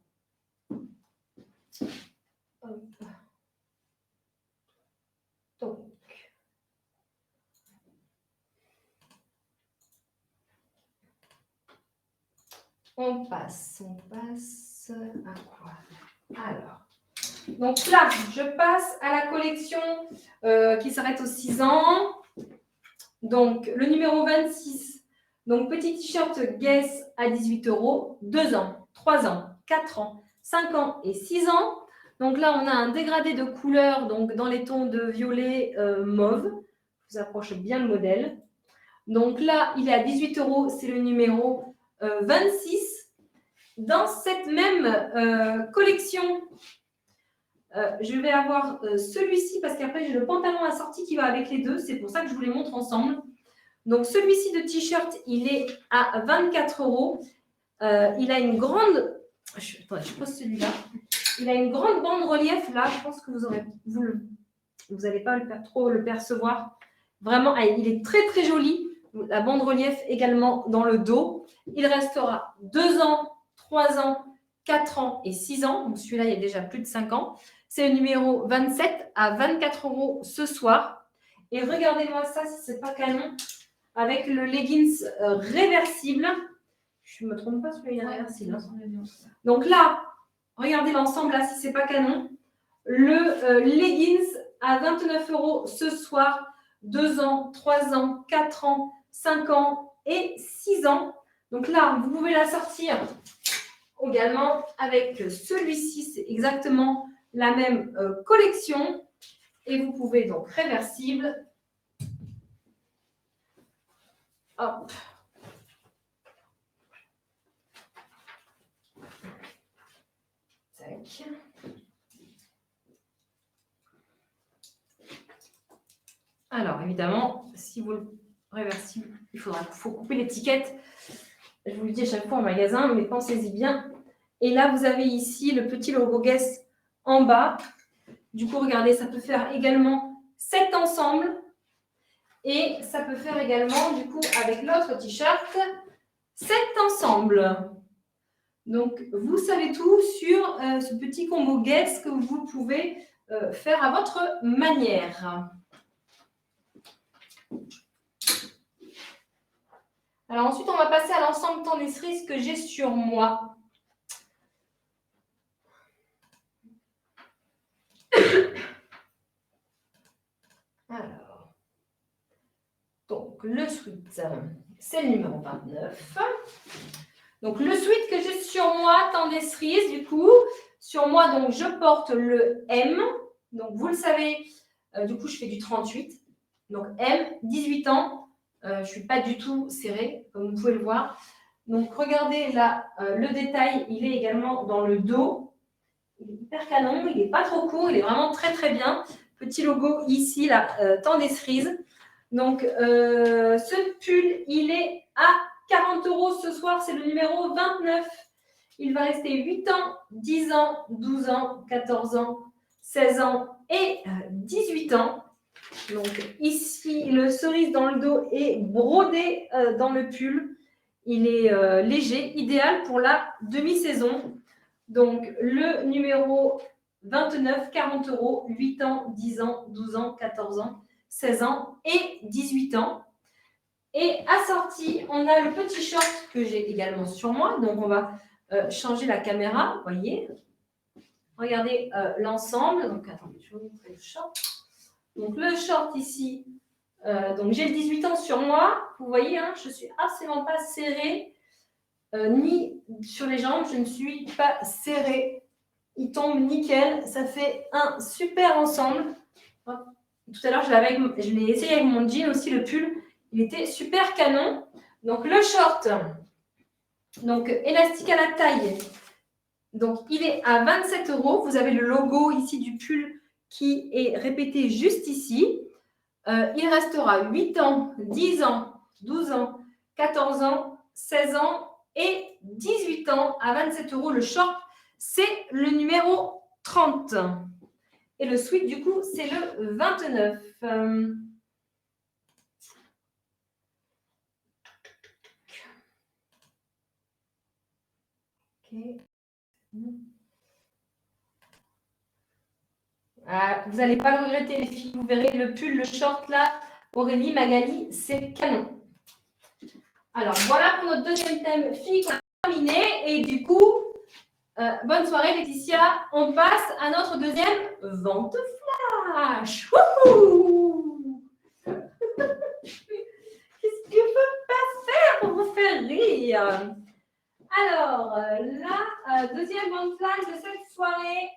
Donc, on passe à quoi? Alors, donc là, je passe à la collection qui s'arrête aux 6 ans. Donc, le numéro 26. Donc, petit t-shirt Guess à 18 €, 2 ans, 3 ans, 4 ans, 5 ans et 6 ans. Donc là, on a un dégradé de couleur donc dans les tons de violet mauve. Je vous approche bien le modèle. Donc là, il est à 18 €, c'est le numéro 26. Dans cette même collection, je vais avoir celui-ci parce qu'après, j'ai le pantalon assorti qui va avec les deux. C'est pour ça que je vous les montre ensemble. Donc, celui-ci de t-shirt, il est à 24 €. Il a une grande... je pose celui-là. Il a une grande bande relief là. Je pense que vous n'allez pas trop le percevoir. Vraiment, il est très, très joli. La bande relief également dans le dos. Il restera 2 ans, 3 ans, 4 ans et 6 ans. Donc, celui-là, il y a déjà plus de 5 ans. C'est le numéro 27 à 24 € ce soir. Et regardez-moi ça, si ce n'est pas canon. Avec le leggings réversible. Je ne me trompe pas, celui-là, il est réversible. Donc là, regardez l'ensemble, là, si ce n'est pas canon. Le leggings à 29 € ce soir. 2 ans, 3 ans, 4 ans, 5 ans et 6 ans. Donc là, vous pouvez la sortir également avec celui-ci. C'est exactement la même collection. Et vous pouvez donc réversible. Hop. Tac. Alors, évidemment, si vous le réversible, il faut couper l'étiquette. Je vous le dis à chaque fois en magasin, mais pensez-y bien. Et là, vous avez ici le petit logo Guess en bas. Du coup, regardez, ça peut faire également 7 ensembles. Et ça peut faire également, du coup, avec l'autre t-shirt, 7 ensembles. Donc, vous savez tout sur ce petit combo Guess que vous pouvez faire à votre manière. Alors ensuite, on va passer à l'ensemble temps des cerises que j'ai sur moi. Alors, donc le sweat, c'est le numéro 29. Donc le sweat que j'ai sur moi, temps des cerises, du coup, sur moi, donc je porte le M. Donc vous le savez, du coup, je fais du 38. Donc M, 18 ans. Je ne suis pas du tout serrée, comme vous pouvez le voir. Donc, regardez là, le détail, il est également dans le dos. Il est hyper canon, il n'est pas trop court, il est vraiment très, très bien. Petit logo ici, là, temps des cerises. Donc, ce pull, il est à 40 € ce soir, c'est le numéro 29. Il va rester 8 ans, 10 ans, 12 ans, 14 ans, 16 ans et 18 ans. Donc ici, le cerise dans le dos est brodé dans le pull. Il est léger, idéal pour la demi-saison. Donc le numéro 29, 40 €, 8 ans, 10 ans, 12 ans, 14 ans, 16 ans et 18 ans. Et assorti, on a le petit short que j'ai également sur moi. Donc on va changer la caméra, vous voyez. Regardez l'ensemble. Donc attendez, je vais vous montrer le short. Donc le short ici, donc j'ai le 18 ans sur moi. Vous voyez, hein, je ne suis absolument pas serrée, ni sur les jambes, je ne suis pas serrée. Il tombe nickel, ça fait un super ensemble. Tout à l'heure, je l'ai essayé avec mon jean aussi, le pull. Il était super canon. Donc le short, donc élastique à la taille. Donc il est à 27 €. Vous avez le logo ici du pull qui est répété juste ici. Il restera 8 ans, 10 ans, 12 ans, 14 ans, 16 ans et 18 ans à 27 € le short. C'est le numéro 30. Et le sweat, du coup, c'est le 29. Ok. Vous n'allez pas le regretter, les filles. Vous verrez le pull, le short là, Aurélie, Magali, c'est canon. Alors, voilà pour notre deuxième thème filles qu'on a terminé. Et du coup, bonne soirée Laetitia. On passe à notre deuxième vente flash. Wouhou. Qu'est-ce que je peux pas faire pour vous faire rire? Alors, la deuxième vente flash de cette soirée,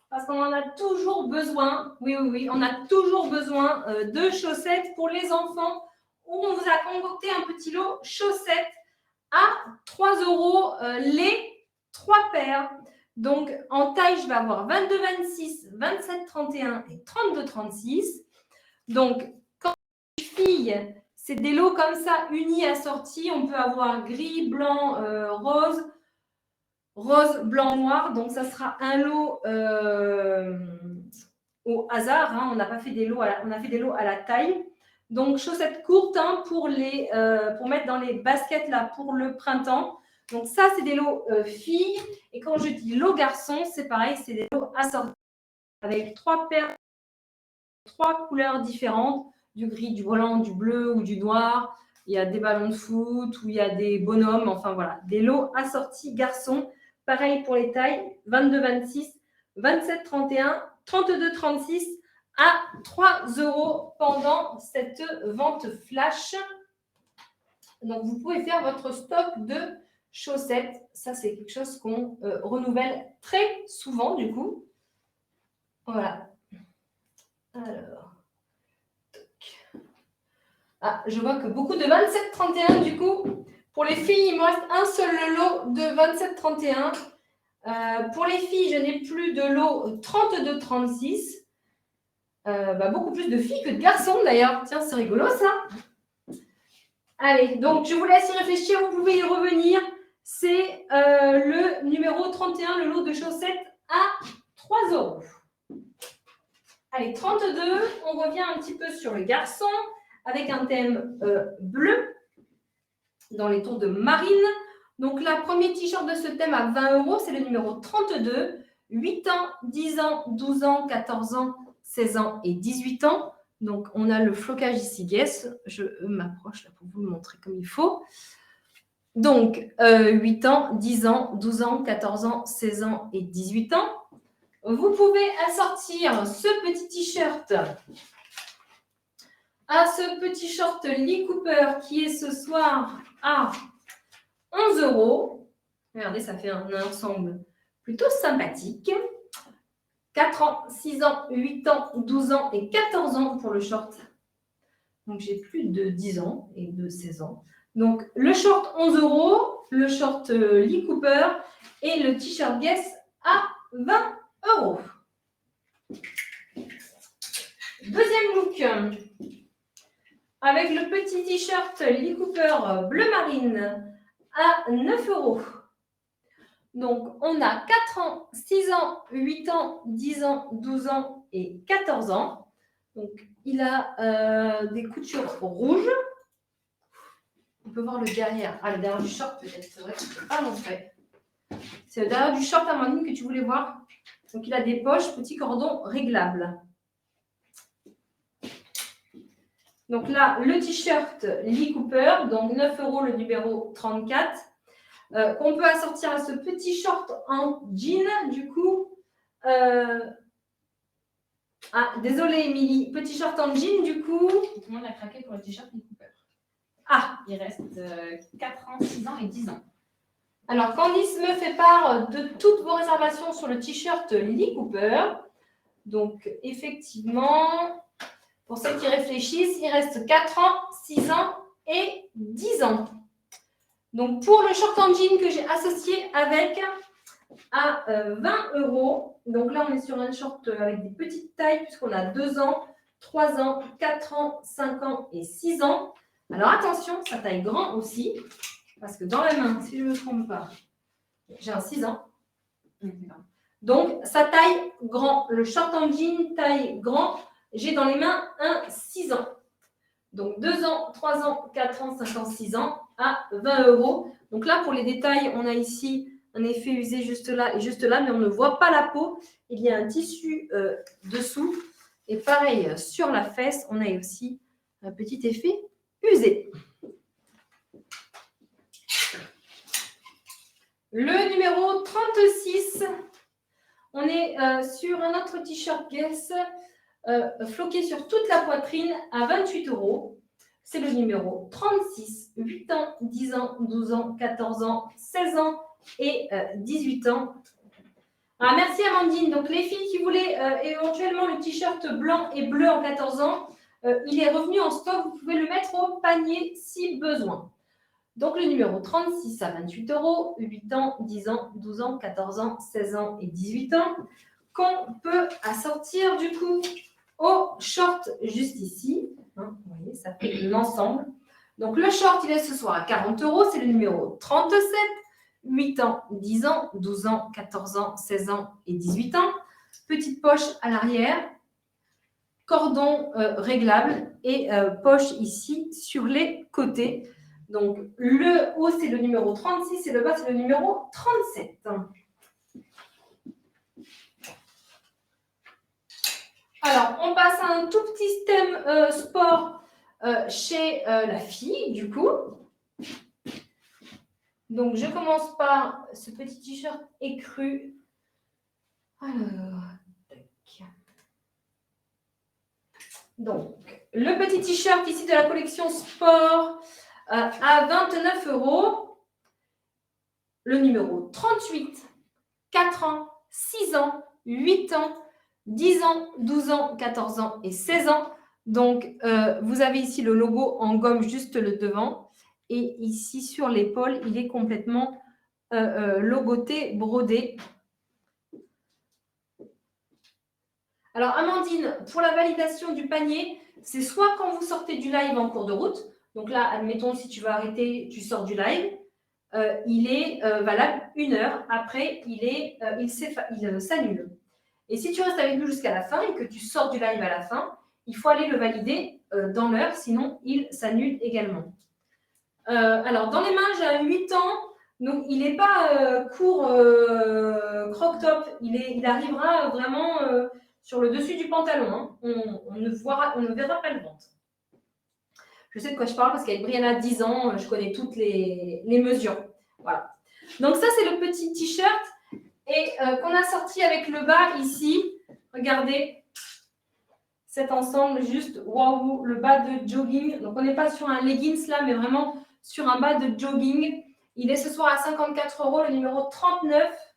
parce qu'on en a toujours besoin, oui, on a toujours besoin de chaussettes pour les enfants, où on vous a concocté un petit lot chaussettes à 3 € les 3 paires. Donc, en taille, je vais avoir 22-26, 27-31 et 32-36. Donc, quand les filles, c'est des lots comme ça, unis, assortis. On peut avoir gris, blanc, rose, blanc, noir. Donc, ça sera un lot au hasard. Hein. On n'a pas fait des lots, on a fait des lots à la taille. Donc, chaussettes courtes hein, pour mettre dans les baskets là pour le printemps. Donc, ça, c'est des lots filles. Et quand je dis lots garçons, c'est pareil, c'est des lots assortis avec 3 paires, 3 couleurs différentes, du gris, du blanc, du bleu ou du noir. Il y a des ballons de foot ou il y a des bonhommes. Enfin, voilà, des lots assortis garçons. Pareil pour les tailles, 22-26, 27-31, 32-36 à 3 € pendant cette vente flash. Donc, vous pouvez faire votre stock de chaussettes. Ça, c'est quelque chose qu'on renouvelle très souvent, du coup. Voilà. Alors. Ah, je vois que beaucoup de 27-31, du coup. Pour les filles, il me reste un seul lot de 27-31. Pour les filles, je n'ai plus de lot 32-36. Beaucoup plus de filles que de garçons, d'ailleurs. Tiens, c'est rigolo, ça. Allez, donc je vous laisse y réfléchir. Vous pouvez y revenir. C'est le numéro 31, le lot de chaussettes à 3 €. Allez, 32. On revient un petit peu sur le garçon avec un thème bleu dans les tons de marine. Donc, la première t-shirt de ce thème à 20 €, c'est le numéro 32. 8 ans, 10 ans, 12 ans, 14 ans, 16 ans et 18 ans. Donc, on a le flocage ici, Guess. Je m'approche là pour vous le montrer comme il faut. Donc, 8 ans, 10 ans, 12 ans, 14 ans, 16 ans et 18 ans. Vous pouvez assortir ce petit t-shirt à ce petit short Lee Cooper qui est ce soir à 11 €. Regardez, ça fait un ensemble plutôt sympathique. 4 ans, 6 ans, 8 ans, 12 ans et 14 ans pour le short. Donc, j'ai plus de 10 ans et de 16 ans. Donc, le short 11 €, le short Lee Cooper et le t-shirt Guess à 20 €. Deuxième look. Avec le petit t-shirt Lee Cooper bleu marine à 9 €. Donc, on a 4 ans, 6 ans, 8 ans, 10 ans, 12 ans et 14 ans. Donc, il a des coutures rouges. On peut voir le derrière. Ah, le derrière du short, peut-être. C'est vrai que je ne peux pas montrer. C'est le derrière du short, Amandine, que tu voulais voir. Donc, il a des poches, petits cordons réglables. Donc là, le t-shirt Lee Cooper, donc 9 € le numéro 34, qu'on peut assortir à ce petit short en jean, du coup. Ah, désolée, Émilie, petit short en jean, du coup. Tout le monde a craqué pour le t-shirt Lee Cooper. Ah, il reste 4 ans, 6 ans et 10 ans. Alors, Candice me fait part de toutes vos réservations sur le t-shirt Lee Cooper. Donc, effectivement, pour celles qui réfléchissent, il reste 4 ans, 6 ans et 10 ans. Donc, pour le short en jean que j'ai associé avec à 20 €. Donc là, on est sur un short avec des petites tailles puisqu'on a 2 ans, 3 ans, 4 ans, 5 ans et 6 ans. Alors, attention, ça taille grand aussi. Parce que dans la main, si je ne me trompe pas, j'ai un 6 ans. Donc, ça taille grand. Le short en jean taille grand. J'ai dans les mains un 6 ans. Donc, 2 ans, 3 ans, 4 ans, 5 ans, 6 ans à 20 €. Donc là, pour les détails, on a ici un effet usé juste là et juste là, mais on ne voit pas la peau. Il y a un tissu dessous. Et pareil, sur la fesse, on a aussi un petit effet usé. Le numéro 36, on est sur un autre t-shirt Guess floqué sur toute la poitrine à 28 €. C'est le numéro 36, 8 ans, 10 ans, 12 ans, 14 ans, 16 ans et 18 ans. Ah, merci Amandine. Donc les filles qui voulaient éventuellement le t-shirt blanc et bleu en 14 ans, il est revenu en stock. Vous pouvez le mettre au panier si besoin. Donc, le numéro 36 à 28 €, 8 ans, 10 ans, 12 ans, 14 ans, 16 ans et 18 ans, qu'on peut assortir du coup au short juste ici. Hein, vous voyez, ça fait l'ensemble. Donc, le short, il est ce soir à 40 €, c'est le numéro 37, 8 ans, 10 ans, 12 ans, 14 ans, 16 ans et 18 ans. Petite poche à l'arrière, cordon réglable et poche ici sur les côtés. Donc, le haut, c'est le numéro 36 et le bas, c'est le numéro 37. Alors, on passe à un tout petit thème sport chez la fille, du coup. Donc, je commence par ce petit t-shirt écru. Alors, tac. Donc, le petit t-shirt ici de la collection sport à 29 €. Le numéro 38, 4 ans, 6 ans, 8 ans, 10 ans, 12 ans, 14 ans et 16 ans. Donc, vous avez ici le logo en gomme juste le devant. Et ici, sur l'épaule, il est complètement logoté, brodé. Alors, Amandine, pour la validation du panier, c'est soit quand vous sortez du live en cours de route. Donc là, admettons, si tu vas arrêter, tu sors du live. Il est valable 1 heure. Après, il s'annule. Et si tu restes avec nous jusqu'à la fin et que tu sors du live à la fin, il faut aller le valider dans l'heure, sinon il s'annule également. Alors, dans les mains, j'ai un 8 ans. Donc, il n'est pas court croc-top. Il arrivera vraiment sur le dessus du pantalon. Hein. On ne verra pas le ventre. Je sais de quoi je parle parce qu'avec Brianna, 10 ans, je connais toutes les mesures. Voilà. Donc ça, c'est le petit t-shirt et qu'on a sorti avec le bas ici. Regardez cet ensemble juste, waouh, le bas de jogging. Donc on n'est pas sur un leggings là, mais vraiment sur un bas de jogging. Il est ce soir à 54 €, le numéro 39.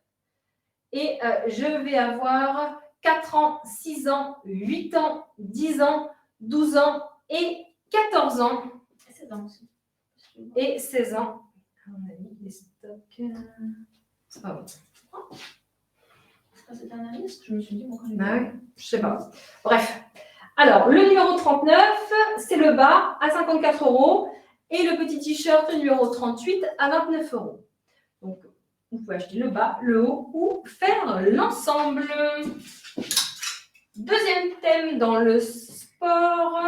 Et je vais avoir 4 ans, 6 ans, 8 ans, 10 ans, 12 ans et 14 ans. Et 16 ans aussi. Et 16 ans. On a mis les stocks. C'est pas bon. C'est pas cette dernière liste. Je me suis dit, bon, quand j'ai Ah oui, je sais pas. Bref. Alors, le numéro 39, c'est le bas à 54 € et le petit t-shirt, le numéro 38, à 29 €. Donc, Vous pouvez acheter le bas, le haut ou faire l'ensemble. Deuxième thème dans le sport.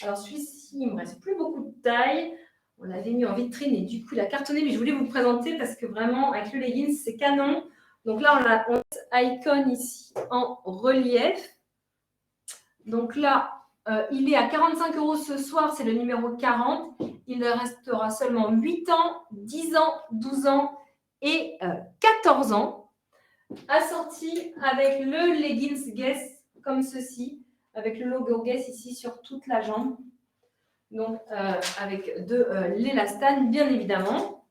Alors celui-ci, il ne me reste plus beaucoup de taille. On l'avait mis en vitrine et du coup, il a cartonné. Mais je voulais vous le présenter parce que vraiment, avec le leggings, c'est canon. Donc là, on a Icon ici en relief. Donc là, il est à 45 € ce soir. C'est le numéro 40. Il restera seulement 8 ans, 10 ans, 12 ans et 14 ans. Assorti avec le leggings Guess comme ceci, avec le logo Guess ici sur toute la jambe. Donc, avec de l'élastane, bien évidemment.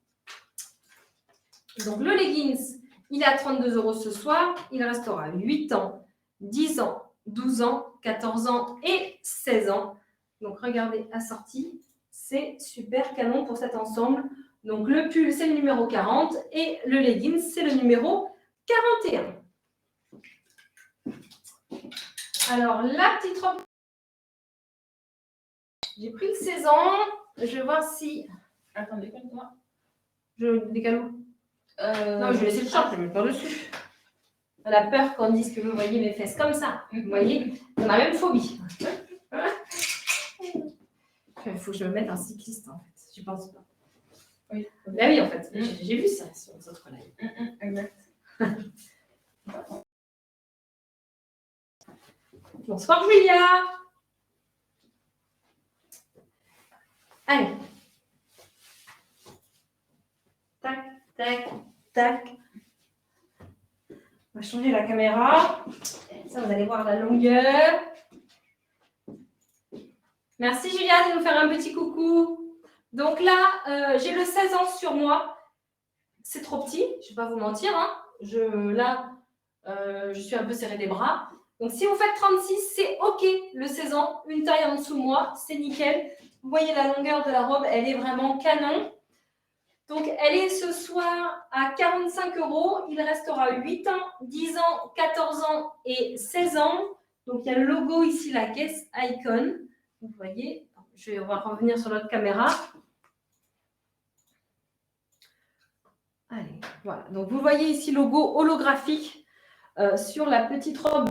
Donc, le leggings, il est à 32 € ce soir. Il restera 8 ans, 10 ans, 12 ans, 14 ans et 16 ans. Donc, regardez, assorti. C'est super canon pour cet ensemble. Donc, le pull, c'est le numéro 40 et le leggings, c'est le numéro 41. Alors, la petite robe. J'ai pris le 16 ans. Je vais voir si. Attends, décale-toi. Je décale où Non, je vais laisser le short, je vais me mettre par-dessus. Elle a peur qu'on dise que vous voyez mes fesses comme ça. Vous voyez, on a même phobie. Il faut que je me mette un cycliste, en fait. Je pense pas. Oui. Ben oui, en fait. J'ai vu ça sur les autres lives. Exact. Bonsoir, Julia. Allez. Tac, tac, tac. On va changer la caméra. Ça, vous allez voir la longueur. Merci, Julia, de nous faire un petit coucou. Donc là, j'ai le 16 ans sur moi. C'est trop petit, je ne vais pas vous mentir. Hein. Je suis un peu serrée des bras. Donc, si vous faites 36, c'est OK. Le 16 ans, une taille en dessous de moi, c'est nickel. Vous voyez la longueur de la robe, elle est vraiment canon. Donc, elle est ce soir à 45 €. Il restera 8 ans, 10 ans, 14 ans et 16 ans. Donc, il y a le logo ici, la Guess Icon. Vous voyez, on va revenir sur notre caméra. Allez, voilà. Donc, vous voyez ici le logo holographique sur la petite robe.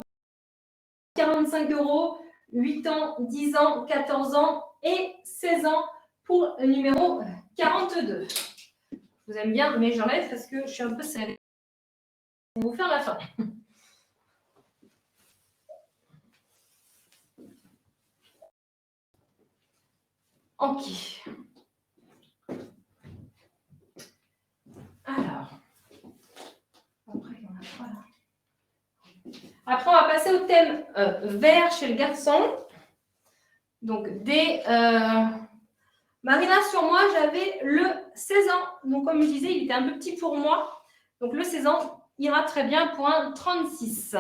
45 €, 8 ans, 10 ans, 14 ans et 16 ans pour le numéro 42. Vous aimez bien, mais j'enlève parce que je suis un peu serrée. On va vous faire la fin. Ok. Alors. Après, on va passer au thème vert chez le garçon. Donc, Marina, sur moi, j'avais le 16 ans. Donc, comme je disais, il était un peu petit pour moi. Donc, le 16 ans ira très bien pour un 36.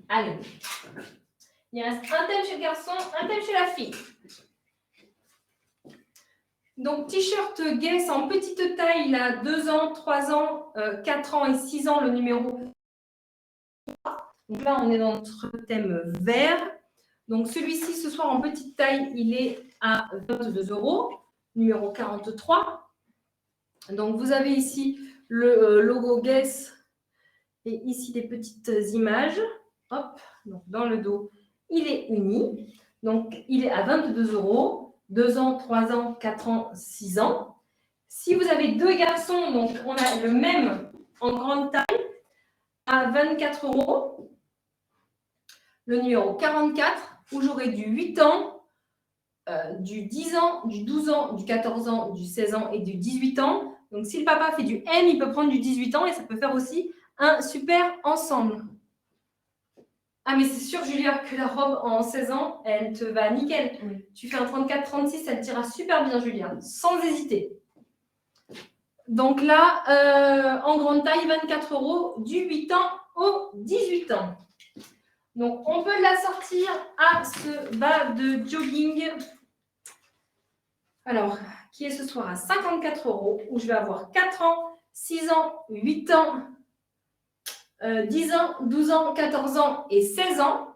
Allez. Il reste un thème chez le garçon, un thème chez la fille. Donc, t-shirt Guess en petite taille, il a 2 ans, 3 ans, 4 ans et 6 ans, le numéro. Donc là, on est dans notre thème vert. Donc, celui-ci, ce soir, en petite taille, il est à 22 €, numéro 43. Donc, vous avez ici le logo Guess et ici des petites images. Hop, donc dans le dos, il est uni. Donc, il est à 22 €. 2 ans, 3 ans, 4 ans, 6 ans. Si vous avez deux garçons, donc on a le même en grande taille à 24 €. Le numéro 44, où j'aurai du 8 ans, du 10 ans, du 12 ans, du 14 ans, du 16 ans et du 18 ans. Donc, si le papa fait du M, il peut prendre du 18 ans et ça peut faire aussi un super ensemble. Ah, mais c'est sûr, Julia, que la robe en 16 ans, elle te va nickel. Oui. Tu fais un 34-36, elle t'ira super bien, Julia, sans hésiter. Donc là, en grande taille, 24 €, du 8 ans au 18 ans. Donc, on peut la sortir à ce bas de jogging. Alors, qui est ce soir à 54 €, où je vais avoir 4 ans, 6 ans, 8 ans, 10 ans, 12 ans, 14 ans et 16 ans.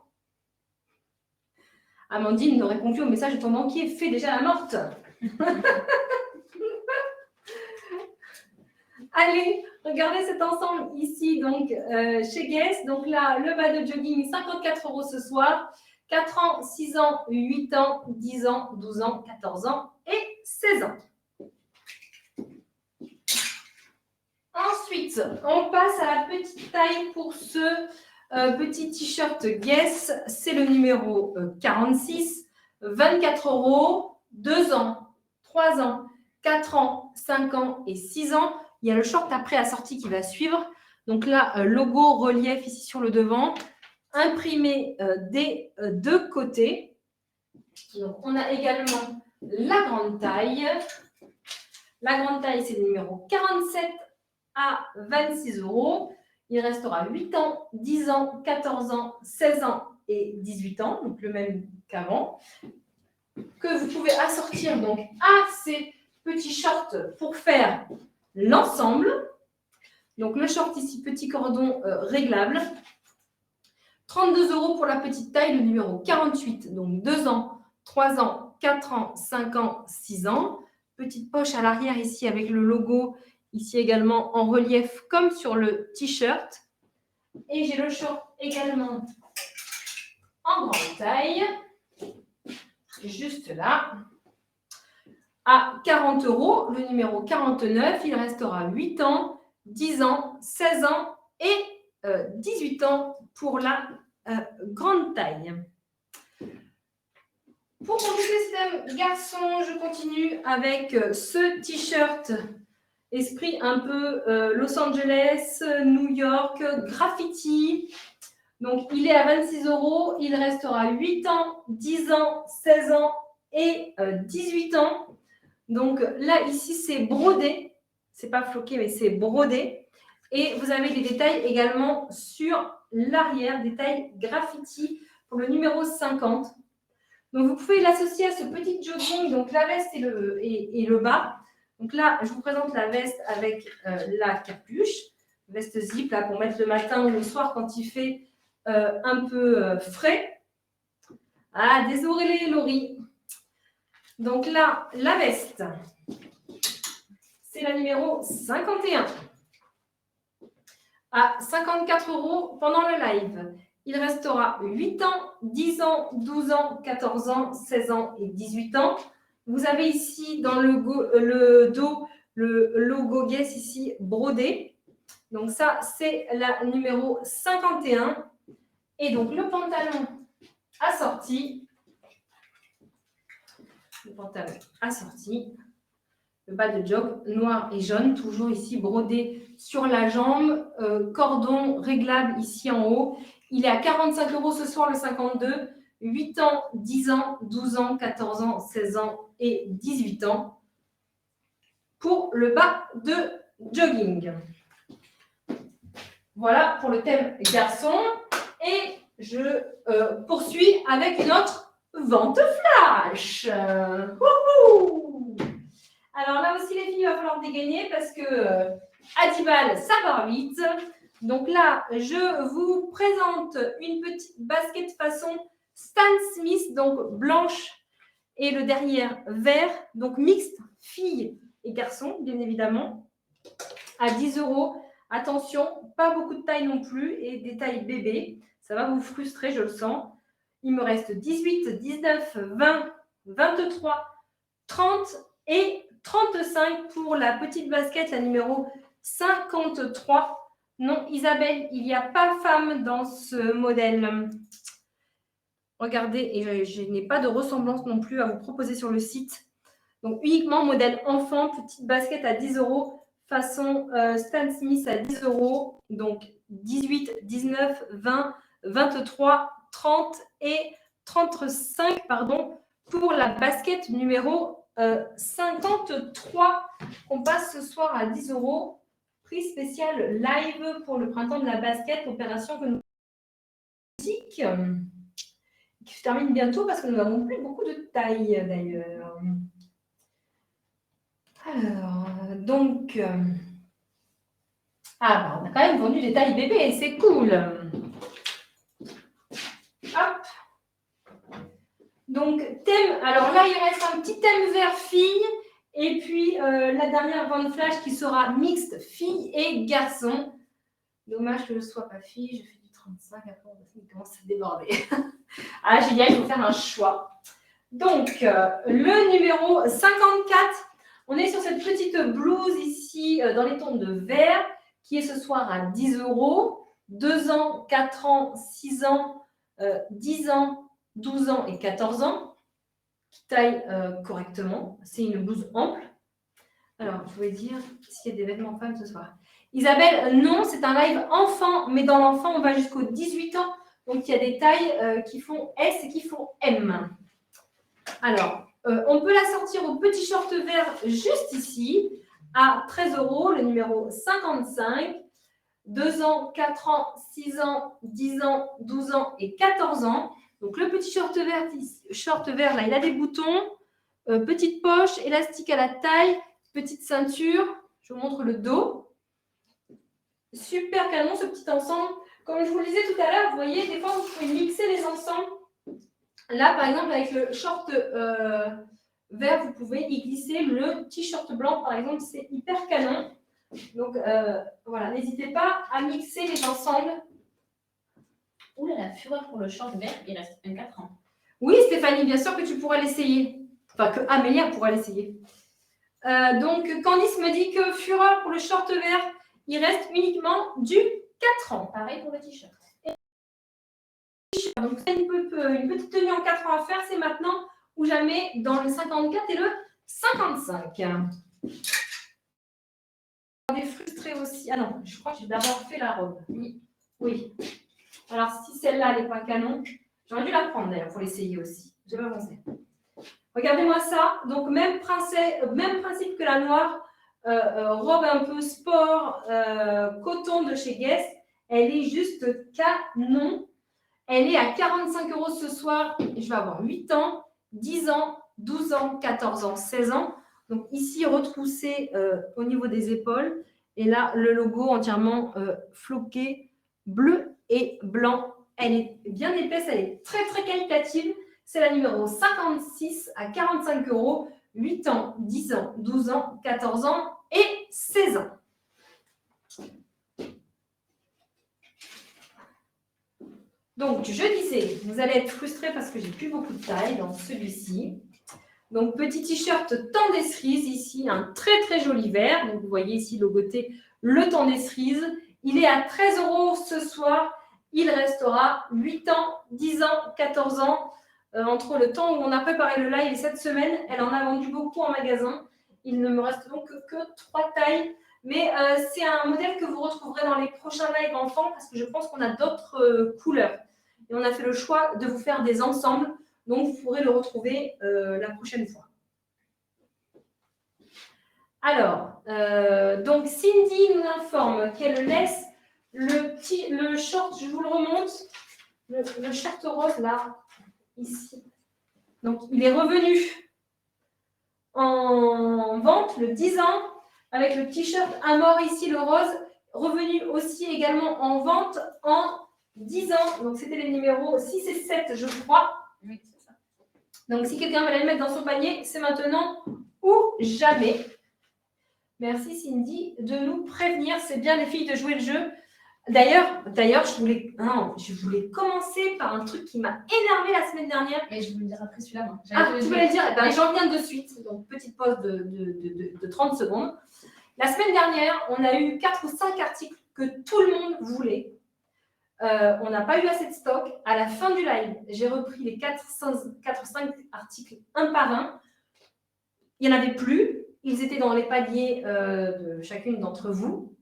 Amandine ne répond plus au message de ton banquier. Fais déjà la morte. Allez, regardez cet ensemble ici, donc chez Guess. Donc là, le bas de jogging, 54 € ce soir. 4 ans, 6 ans, 8 ans, 10 ans, 12 ans, 14 ans et 16 ans. Ensuite, on passe à la petite taille pour ce petit t-shirt Guess. C'est le numéro 46, 24 €, 2 ans, 3 ans, 4 ans, 5 ans et 6 ans. Il y a le short après assorti qui va suivre. Donc là, logo relief ici sur le devant, imprimé des deux côtés. Donc, on a également la grande taille. La grande taille, c'est le numéro 47 à 26 €. Il restera 8 ans, 10 ans, 14 ans, 16 ans et 18 ans, donc le même qu'avant, que vous pouvez assortir donc à ces petits shorts pour faire l'ensemble. Donc le short ici, petit cordon réglable. 32 € pour la petite taille, le numéro 48, donc 2 ans, 3 ans, 4 ans, 5 ans, 6 ans. Petite poche à l'arrière ici avec le logo, ici également en relief comme sur le t-shirt. Et j'ai le short également en grande taille, juste là, à 40 €, le numéro 49. Il restera 8 ans, 10 ans, 16 ans et 18 ans pour la grande taille. Pour compléter ce thème garçon, je continue avec ce t-shirt esprit un peu Los Angeles, New York, graffiti. Donc, il est à 26 €. Il restera 8 ans, 10 ans, 16 ans et 18 ans. Donc, là, ici, c'est brodé. C'est pas floqué, mais c'est brodé. Et vous avez les détails également sur l'arrière, détails graffiti pour le numéro 50. Donc, vous pouvez l'associer à ce petit jogging, donc la veste et le bas. Donc là, je vous présente la veste avec la capuche, veste zip là, pour mettre le matin ou le soir quand il fait un peu frais. Ah, désolé Laurie. Donc là, la veste, c'est la numéro 51. À 54 € pendant le live. Il restera 8 ans, 10 ans, 12 ans, 14 ans, 16 ans et 18 ans. Vous avez ici dans le dos le logo Guess ici brodé. Donc ça, c'est la numéro 51. Et donc le pantalon assorti. Le pantalon assorti. Le bas de jog noir et jaune, toujours ici brodé sur la jambe. Cordon réglable ici en haut. Il est à 45 € ce soir, le 52. 8 ans, 10 ans, 12 ans, 14 ans, 16 ans et 18 ans pour le bas de jogging. Voilà pour le thème garçon. Et je poursuis avec une autre vente flash. Alors là aussi, les filles, il va falloir dégainer parce que à 10 balles, ça part vite. Donc là, je vous présente une petite basket façon Stan Smith, donc blanche et le derrière vert, donc mixte, filles et garçons, bien évidemment, à 10 €. Attention, pas beaucoup de taille non plus et des tailles bébés. Ça va vous frustrer, je le sens. Il me reste 18, 19, 20, 23, 30 et 35 pour la petite basket, la numéro 53. Non, Isabelle, il n'y a pas femme dans ce modèle. Regardez, et je n'ai pas de ressemblance non plus à vous proposer sur le site. Donc, uniquement modèle enfant, petite basket à 10 €, façon Stan Smith à 10 €. Donc, 18, 19, 20, 23, 30 et 35, pardon, pour la basket numéro 53. On passe ce soir à 10 €. Prix spécial live pour le printemps de la basket, opération que nous qui se termine bientôt parce que nous n'avons plus beaucoup de taille d'ailleurs. Alors, donc, on a quand même vendu des tailles bébés, c'est cool. Hop. Donc, thème, alors là, il reste un petit thème vert fille et puis la dernière vente flash qui sera mixte filles et garçons. Dommage que je ne sois pas fille, je fais du 35, après on commence à déborder. Ah, génial, il faut faire un choix. Donc, le numéro 54, on est sur cette petite blouse ici dans les tons de vert qui est ce soir à 10 €. 2 ans, 4 ans, 6 ans, 10 ans, 12 ans et 14 ans, qui taille correctement. C'est une blouse ample. Alors, vous pouvez dire s'il y a des vêtements femmes ce soir. Isabelle, non, c'est un live enfant, mais dans l'enfant, on va jusqu'aux 18 ans. Donc, il y a des tailles qui font S et qui font M. Alors, on peut la sortir au petit short vert juste ici, à 13 €, le numéro 55. 2 ans, 4 ans, 6 ans, 10 ans, 12 ans et 14 ans. Donc, le petit short vert, là, il a des boutons, petite poche, élastique à la taille, petite ceinture. Je vous montre le dos. Super canon, ce petit ensemble. Comme je vous le disais tout à l'heure, vous voyez, des fois, vous pouvez mixer les ensembles. Là, par exemple, avec le short vert, vous pouvez y glisser le t-shirt blanc, par exemple. C'est hyper canon. Donc, voilà, n'hésitez pas à mixer les ensembles. Ouh là, la fureur pour le short vert, il reste 24 ans. Oui, Stéphanie, bien sûr que tu pourras l'essayer. Enfin, que Amélia pourra l'essayer. Donc, Candice me dit que fureur pour le short vert, il reste uniquement du 4 ans. Pareil pour le t-shirt. Donc, c'est une petite tenue en 4 ans à faire, c'est maintenant ou jamais dans le 54 et le 55. On est frustré aussi. Ah non, je crois que j'ai d'abord fait la robe. Oui. Alors, si celle-là, elle n'est pas canon, j'aurais dû la prendre d'ailleurs pour l'essayer aussi. Je vais avancer. Regardez-moi ça. Donc, même principe que la noire, robe un peu sport, coton de chez Guess. Elle est juste canon. Elle est à 45 € ce soir. Je vais avoir 8 ans, 10 ans, 12 ans, 14 ans, 16 ans. Donc, ici, retroussé au niveau des épaules. Et là, le logo entièrement floqué, bleu et blanc. Elle est bien épaisse, elle est très, très qualitative. C'est la numéro 56 à 45 €, 8 ans, 10 ans, 12 ans, 14 ans et 16 ans. Donc, je disais, vous allez être frustrés parce que j'ai plus beaucoup de taille dans celui-ci. Donc, petit t-shirt temps des cerises ici, un très, très joli vert. Donc, vous voyez ici logoté le temps des cerises. Il est à 13 € ce soir. Il restera 8 ans, 10 ans, 14 ans. Entre le temps où on a préparé le live et cette semaine, elle en a vendu beaucoup en magasin. Il ne me reste donc que 3 tailles. Mais c'est un modèle que vous retrouverez dans les prochains lives enfants parce que je pense qu'on a d'autres couleurs. Et on a fait le choix de vous faire des ensembles. Donc, vous pourrez le retrouver la prochaine fois. Alors, donc Cindy nous informe qu'elle laisse le short, je vous le remonte, le short rose là, ici. Donc, il est revenu en vente le 10 ans avec le t-shirt à mort ici, le rose, revenu aussi également en vente en 10 ans. Donc, c'était les numéros 6 et 7, je crois. Oui, c'est ça. Donc, si quelqu'un veut le mettre dans son panier, c'est maintenant ou jamais. Merci Cindy de nous prévenir. C'est bien les filles de jouer le jeu. D'ailleurs, je voulais commencer par un truc qui m'a énervé la semaine dernière. Mais je vous le dirai après celui-là. Moi. Ah, tu voulais le dire? J'en viens de suite. Donc, petite pause de 30 secondes. La semaine dernière, on a eu 4 ou 5 articles que tout le monde voulait. On n'a pas eu assez de stock. À la fin du live, j'ai repris les 4 ou 5 articles un par un. Il n'y en avait plus. Ils étaient dans les paniers de chacune d'entre vous.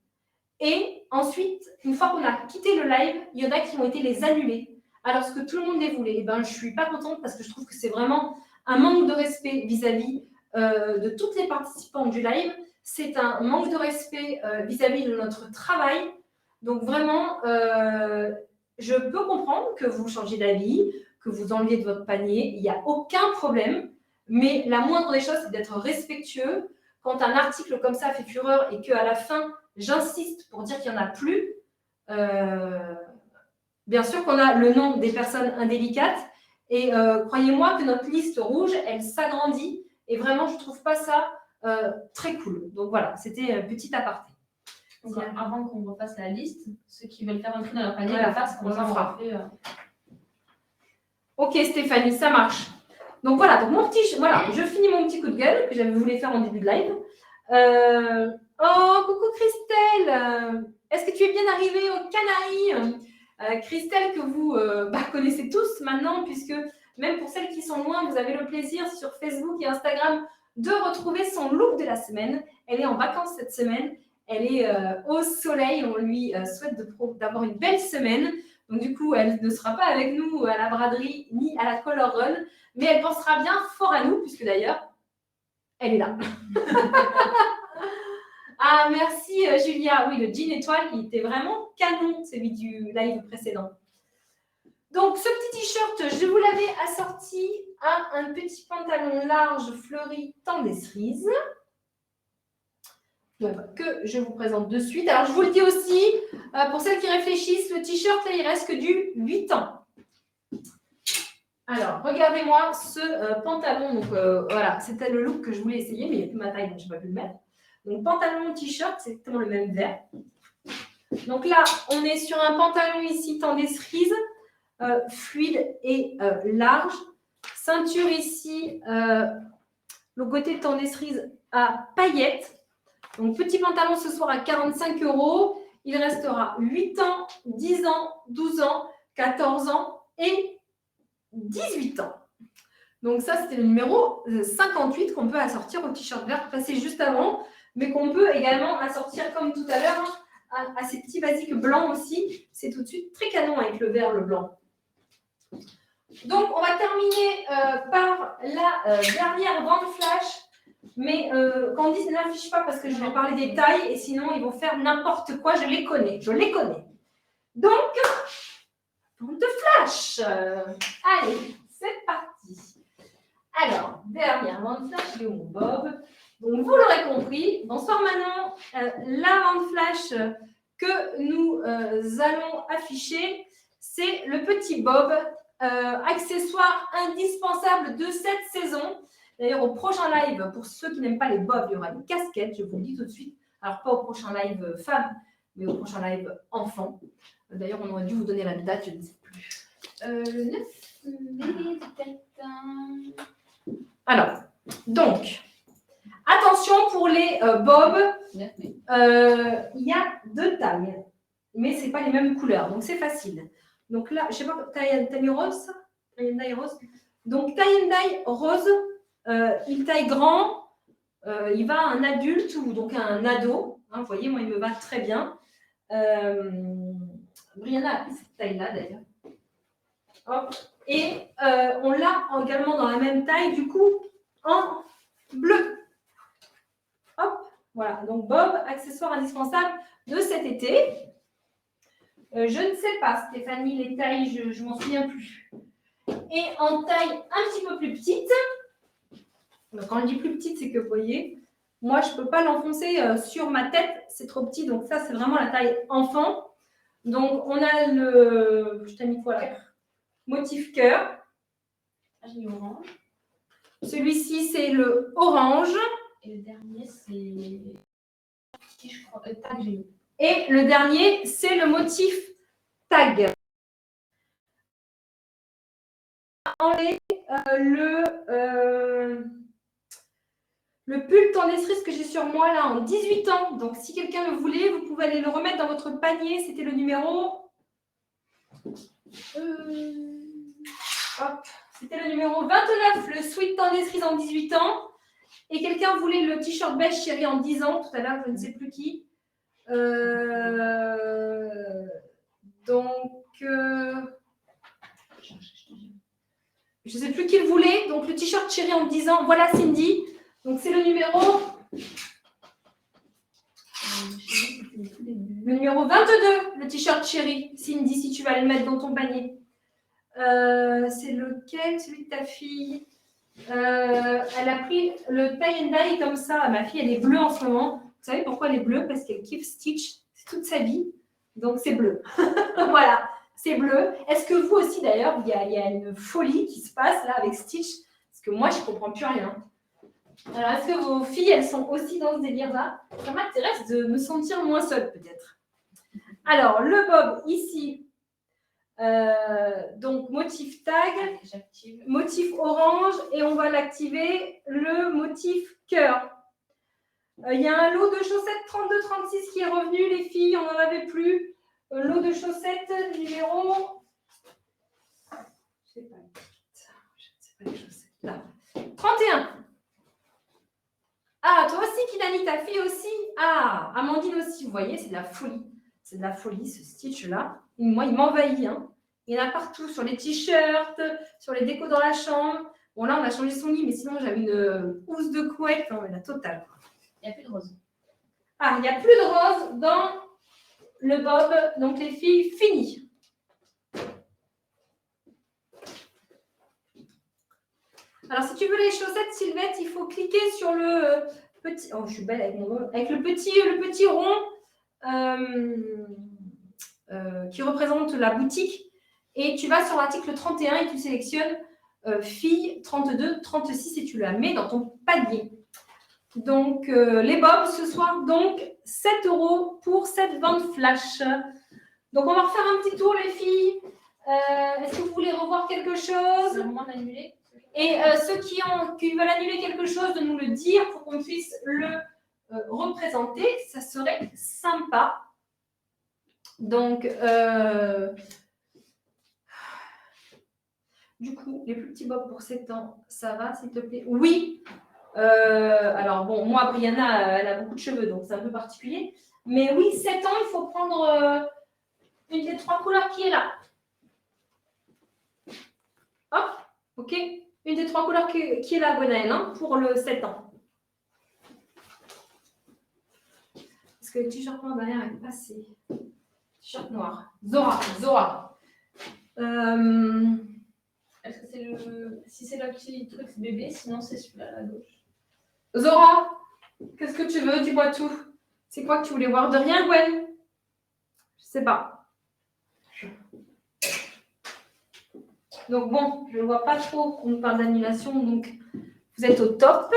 Et ensuite, une fois qu'on a quitté le live, il y en a qui ont été les annulés. Alors que tout le monde les voulait. Et ben, je ne suis pas contente parce que je trouve que c'est vraiment un manque de respect vis-à-vis de toutes les participantes du live. C'est un manque de respect vis-à-vis de notre travail. Donc vraiment, je peux comprendre que vous changiez d'avis, que vous enleviez de votre panier. Il n'y a aucun problème. Mais la moindre des choses, c'est d'être respectueux. Quand un article comme ça fait fureur et qu'à la fin, j'insiste pour dire qu'il n'y en a plus, bien sûr qu'on a le nom des personnes indélicates. Et croyez-moi que notre liste rouge, elle s'agrandit. Et vraiment, je ne trouve pas ça très cool. Donc voilà, c'était un petit aparté. Donc, avant qu'on refasse la liste, ceux qui veulent faire un tri dans leur panier, Voilà, le fassent, comme ça on fera. fait. Ok Stéphanie, ça marche. Donc voilà, donc voilà, je finis mon petit coup de gueule que j'avais voulu faire en début de live. Oh, coucou Christelle, est-ce que tu es bien arrivée aux Canaries? Christelle que vous connaissez tous maintenant, puisque même pour celles qui sont loin, vous avez le plaisir sur Facebook et Instagram de retrouver son look de la semaine. Elle est en vacances cette semaine, elle est au soleil, on lui souhaite d'avoir une belle semaine. Donc du coup, elle ne sera pas avec nous à la braderie ni à la color run, mais elle pensera bien fort à nous, puisque d'ailleurs, elle est là. Ah, merci Julia. Oui, le jean étoile, il était vraiment canon, celui du live précédent. Donc, ce petit t-shirt, je vous l'avais assorti à un petit pantalon large fleuri tendez cerise. Que je vous présente de suite. Alors, je vous le dis aussi, pour celles qui réfléchissent, le t-shirt, là, il reste que du 8 ans. Alors, regardez-moi ce pantalon. Donc, voilà, c'était le look que je voulais essayer, mais il n'y a plus ma taille, donc je n'ai pas pu le mettre. Donc, pantalon, t-shirt, c'est exactement le même vert. Donc là, on est sur un pantalon ici, tendez cerise, fluide et large. Ceinture ici, le côté tendez cerise à paillettes. Donc, petit pantalon ce soir à 45 €. Il restera 8 ans, 10 ans, 12 ans, 14 ans et 18 ans. Donc ça, c'était le numéro 58 qu'on peut assortir au t-shirt vert passé juste avant, mais qu'on peut également assortir comme tout à l'heure à ces petits basiques blancs aussi. C'est tout de suite très canon avec le vert, le blanc. Donc, on va terminer par la dernière vente flash. Mais Candice n'affiche pas parce que je vais parler des tailles et sinon ils vont faire n'importe quoi. Je les connais. Donc, vente de flash. Allez, c'est parti. Alors, dernière vente flash de mon Bob. Donc, vous l'aurez compris. Bonsoir Manon. La vente flash que nous allons afficher, c'est le petit Bob, accessoire indispensable de cette saison. D'ailleurs, au prochain live, pour ceux qui n'aiment pas les bobs, il y aura une casquette, je vous le dis tout de suite. Alors, pas au prochain live femme, mais au prochain live enfant. D'ailleurs, on aurait dû vous donner la date, je ne sais plus. Le 9 mai, peut-être. Alors, donc, attention pour les bobs. Il y a 2 tailles, mais ce n'est pas les mêmes couleurs, donc c'est facile. Donc là, je ne sais pas, t'as mis rose, ça? Tie-and-dye rose. Donc, tie-and-dye rose. Il taille grand, il va à un adulte ou donc à un ado. Hein, vous voyez, moi, il me va très bien. Brianna a pris cette taille-là, d'ailleurs. Hop. Et on l'a également dans la même taille, du coup, en bleu. Hop, voilà. Donc, Bob, accessoire indispensable de cet été. Je ne sais pas, Stéphanie, les tailles, je ne m'en souviens plus. Et en taille un petit peu plus petite. Donc, quand je dis plus petite, c'est que vous voyez, moi, je ne peux pas l'enfoncer sur ma tête, c'est trop petit. Donc, ça, c'est vraiment la taille enfant. Donc, on a le. Je t'ai mis quoi là? Motif cœur. J'ai mis orange. Celui-ci, c'est le orange. Et le dernier, c'est. Je crois. Tag, j'ai mis. Et le dernier, c'est le motif tag. Le pull tendez cerise que j'ai sur moi là en 18 ans. Donc, si quelqu'un le voulait, vous pouvez aller le remettre dans votre panier. C'était le numéro. Hop. C'était le numéro 29, le sweat tendez cerise en 18 ans. Et quelqu'un voulait le t-shirt beige chéri en 10 ans. Tout à l'heure, je ne sais plus qui. Donc, je ne sais plus qui le voulait. Donc, le t-shirt chéri en 10 ans. Voilà, Cindy. Donc, c'est le numéro. Le numéro 22, le t-shirt chéri. Cindy, si tu vas le mettre dans ton panier. C'est lequel, celui de ta fille? Elle a pris le tie-and-dye comme ça. Ma fille, elle est bleue en ce moment. Vous savez pourquoi elle est bleue? Parce qu'elle kiffe Stitch toute sa vie. Donc, c'est bleu. Voilà, c'est bleu. Est-ce que vous aussi, d'ailleurs, il y a une folie qui se passe là avec Stitch? Parce que moi, je ne comprends plus rien. Alors, est-ce que vos filles, elles sont aussi dans ce délire-là? Ça m'intéresse de me sentir moins seule, peut-être. Alors, le bob, ici, donc motif tag, J'active. motif orange, et on va l'activer, le motif cœur. Il y a un lot de chaussettes 32-36 qui est revenu, les filles, on n'en avait plus. Lot de chaussettes numéro... Je ne sais pas les chaussettes. Là. 31. Ah, toi aussi, Kilani, ta fille aussi. Ah, Amandine aussi, vous voyez, c'est de la folie. C'est de la folie, ce stitch-là. Moi, il m'envahit. Hein. Il y en a partout, sur les t-shirts, sur les décos dans la chambre. Bon, là, on a changé son lit, mais sinon, j'avais une housse de couette. Non, mais la totale. Il n'y a plus de rose. Ah, il n'y a plus de rose dans le bob. Donc, les filles, fini. Alors, si tu veux les chaussettes, Sylvette, il faut cliquer sur le petit... Oh, je suis belle avec mon bob. Avec le petit rond qui représente la boutique. Et tu vas sur l'article 31 et tu sélectionnes fille 32, 36 et tu la mets dans ton panier. Donc, les bobs ce soir, donc 7 € pour cette vente flash. Donc, on va refaire un petit tour, les filles. Est-ce que vous voulez revoir quelque chose? C'est le moment d'annuler. Et ceux qui veulent annuler quelque chose, de nous le dire pour qu'on puisse le représenter. Ça serait sympa. Donc, du coup, les plus petits bobs pour 7 ans, ça va, s'il te plaît? Oui. Alors, bon, moi, Brianna, elle a beaucoup de cheveux, donc c'est un peu particulier. Mais oui, 7 ans, il faut prendre une des 3 couleurs qui est là. Hop, ok. Une des 3 couleurs qui est là, Gwenaëlle, hein, pour le 7 ans. Parce que le t-shirt noir derrière est passé. T-shirt noir. Zora. Est-ce que c'est le. Si c'est le petit truc bébé, sinon c'est celui-là à gauche. Zora, qu'est-ce que tu veux? Dis-moi tout. C'est quoi que tu voulais voir? De rien, Gwen? Je sais pas. Donc bon, je ne vois pas trop qu'on nous parle d'annulation, donc vous êtes au top.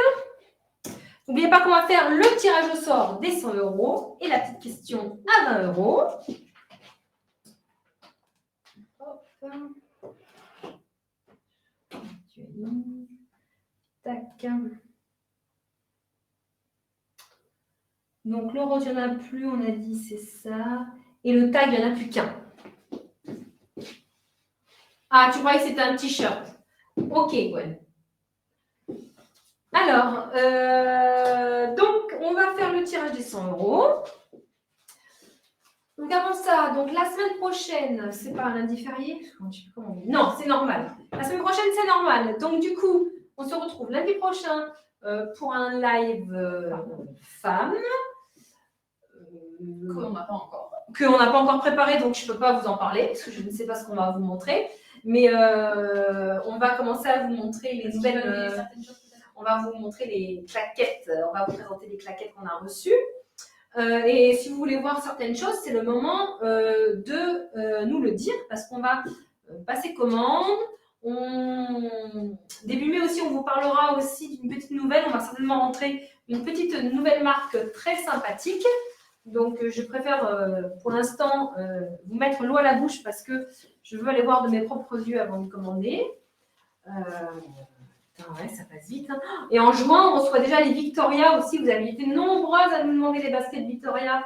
N'oubliez pas qu'on va faire le tirage au sort des 100 € et la petite question à 20 €. Hop. Tac. Donc le rose, il n'y en a plus, on a dit c'est ça. Et le tag, il n'y en a plus qu'un. Ah, tu croyais que c'était un t-shirt. Ok, Gwen. Alors, donc, on va faire le tirage des 100 €. Donc, avant ça, donc la semaine prochaine, c'est pas un lundi férié? Non, c'est normal. La semaine prochaine, c'est normal. Donc, du coup, on se retrouve lundi prochain pour un live femme. Qu'on n'a pas encore. Qu'on n'a pas encore préparé, donc je ne peux pas vous en parler, parce que je ne sais pas ce qu'on va vous montrer. Mais on va commencer à vous montrer les nouvelles... on va vous montrer les claquettes, on va vous présenter les claquettes qu'on a reçues. Et si vous voulez voir certaines choses, c'est le moment de nous le dire, parce qu'on va passer commande. Début mai aussi, on vous parlera aussi d'une petite nouvelle. On va certainement rentrer une petite nouvelle marque très sympathique. Donc, je préfère pour l'instant vous mettre l'eau à la bouche parce que je veux aller voir de mes propres yeux avant de commander. Ouais, ça passe vite. Hein. Et en juin, on reçoit déjà les Victoria aussi. Vous avez été nombreuses à nous demander les baskets Victoria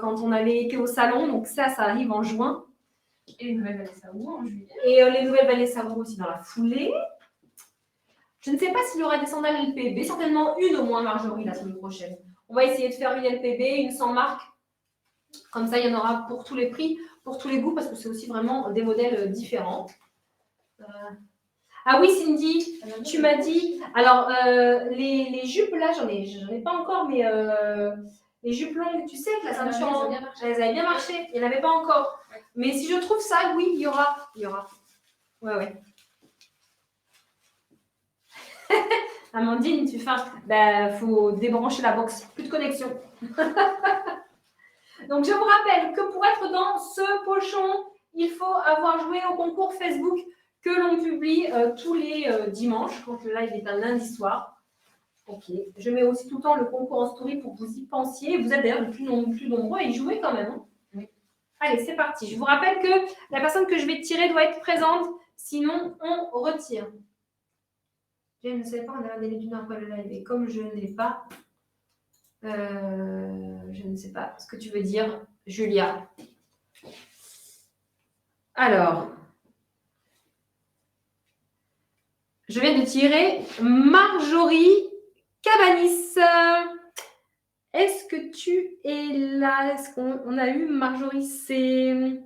quand on avait été au salon. Donc, ça arrive en juin. Et les nouvelles Valais Savour en juillet. Et les nouvelles Valais Savour aussi dans la foulée. Je ne sais pas s'il y aura des sandales LPB. Certainement une au moins, Marjorie, la semaine prochaine. On va essayer de faire une LPB, une sans marque. Comme ça, il y en aura pour tous les prix, pour tous les goûts, parce que c'est aussi vraiment des modèles différents. Ah oui, Cindy, tu m'as dit... Alors, les jupes, là, j'en ai pas encore, mais les jupes longues, tu sais, que la ceinture, elles avaient bien marché. Il n'y en avait pas encore. Mais si je trouve ça, oui, il y aura. Ouais. Amandine, tu fais... faut débrancher la box. Plus de connexion. Donc, je vous rappelle que pour être dans ce pochon, il faut avoir joué au concours Facebook que l'on publie tous les dimanches, quand le live est un lundi soir. Ok. Je mets aussi tout le temps le concours en story pour que vous y pensiez. Vous êtes d'ailleurs de plus nombreux à y jouer quand même. Hein. Oui. Allez, c'est parti. Je vous rappelle que la personne que je vais tirer doit être présente. Sinon, on retire. Je ne sais pas, on a un délai d'une heure pour le live. Et comme je ne l'ai pas, je ne sais pas ce que tu veux dire, Julia. Alors, je viens de tirer Marjorie Cabanis. Est-ce que tu es là? Est-ce qu'on a eu Marjorie C?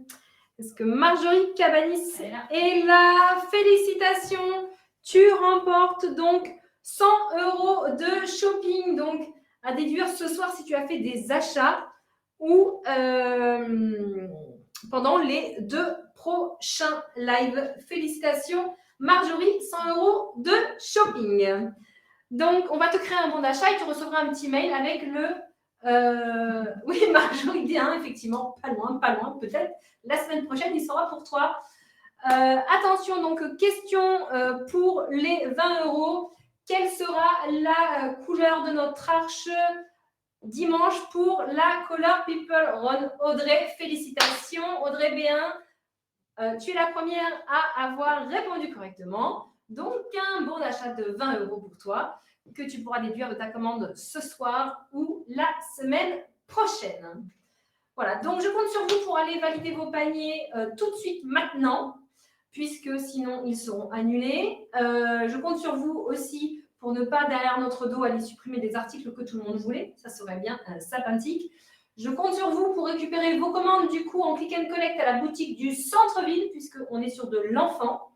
Est-ce que Marjorie Cabanis est là? Félicitations! Tu remportes donc 100 € de shopping. Donc, à déduire ce soir si tu as fait des achats ou pendant les 2 prochains lives. Félicitations, Marjorie, 100 € de shopping. Donc, on va te créer un bon d'achat et tu recevras un petit mail avec le... oui, Marjorie, bien, effectivement, pas loin, peut-être. La semaine prochaine, il sera pour toi. Attention, donc, question pour les 20 €. Quelle sera la couleur de notre arche dimanche pour la Color People Run? Audrey, félicitations. Audrey B1, tu es la première à avoir répondu correctement. Donc, un bon d'achat de 20 € pour toi que tu pourras déduire de ta commande ce soir ou la semaine prochaine. Voilà, donc je compte sur vous pour aller valider vos paniers tout de suite maintenant, puisque sinon ils seront annulés. Je compte sur vous aussi pour ne pas derrière notre dos aller supprimer des articles que tout le monde voulait. Ça serait bien sympathique. Je compte sur vous pour récupérer vos commandes du coup en click and collect à la boutique du centre-ville, puisqu'on est sur de l'enfant.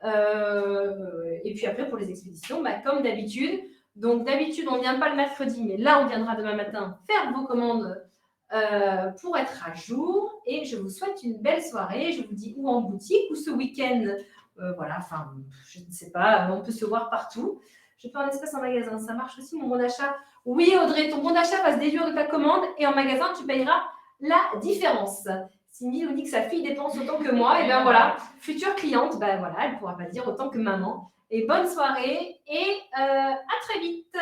Et puis après, pour les expéditions, comme d'habitude. Donc, d'habitude, on ne vient pas le mercredi, mais là, on viendra demain matin faire vos commandes pour être à jour. Et je vous souhaite une belle soirée. Je vous dis ou en boutique ou ce week-end. Voilà, enfin, je ne sais pas, on peut se voir partout. Je peux en espace en magasin. Ça marche aussi, mon bon d'achat? Oui, Audrey, ton bon d'achat va se déduire de ta commande et en magasin, tu payeras la différence. Cindy nous dit que sa fille dépense autant que moi. Et bien voilà, future cliente, ben voilà, elle ne pourra pas dire autant que maman. Et bonne soirée et à très vite.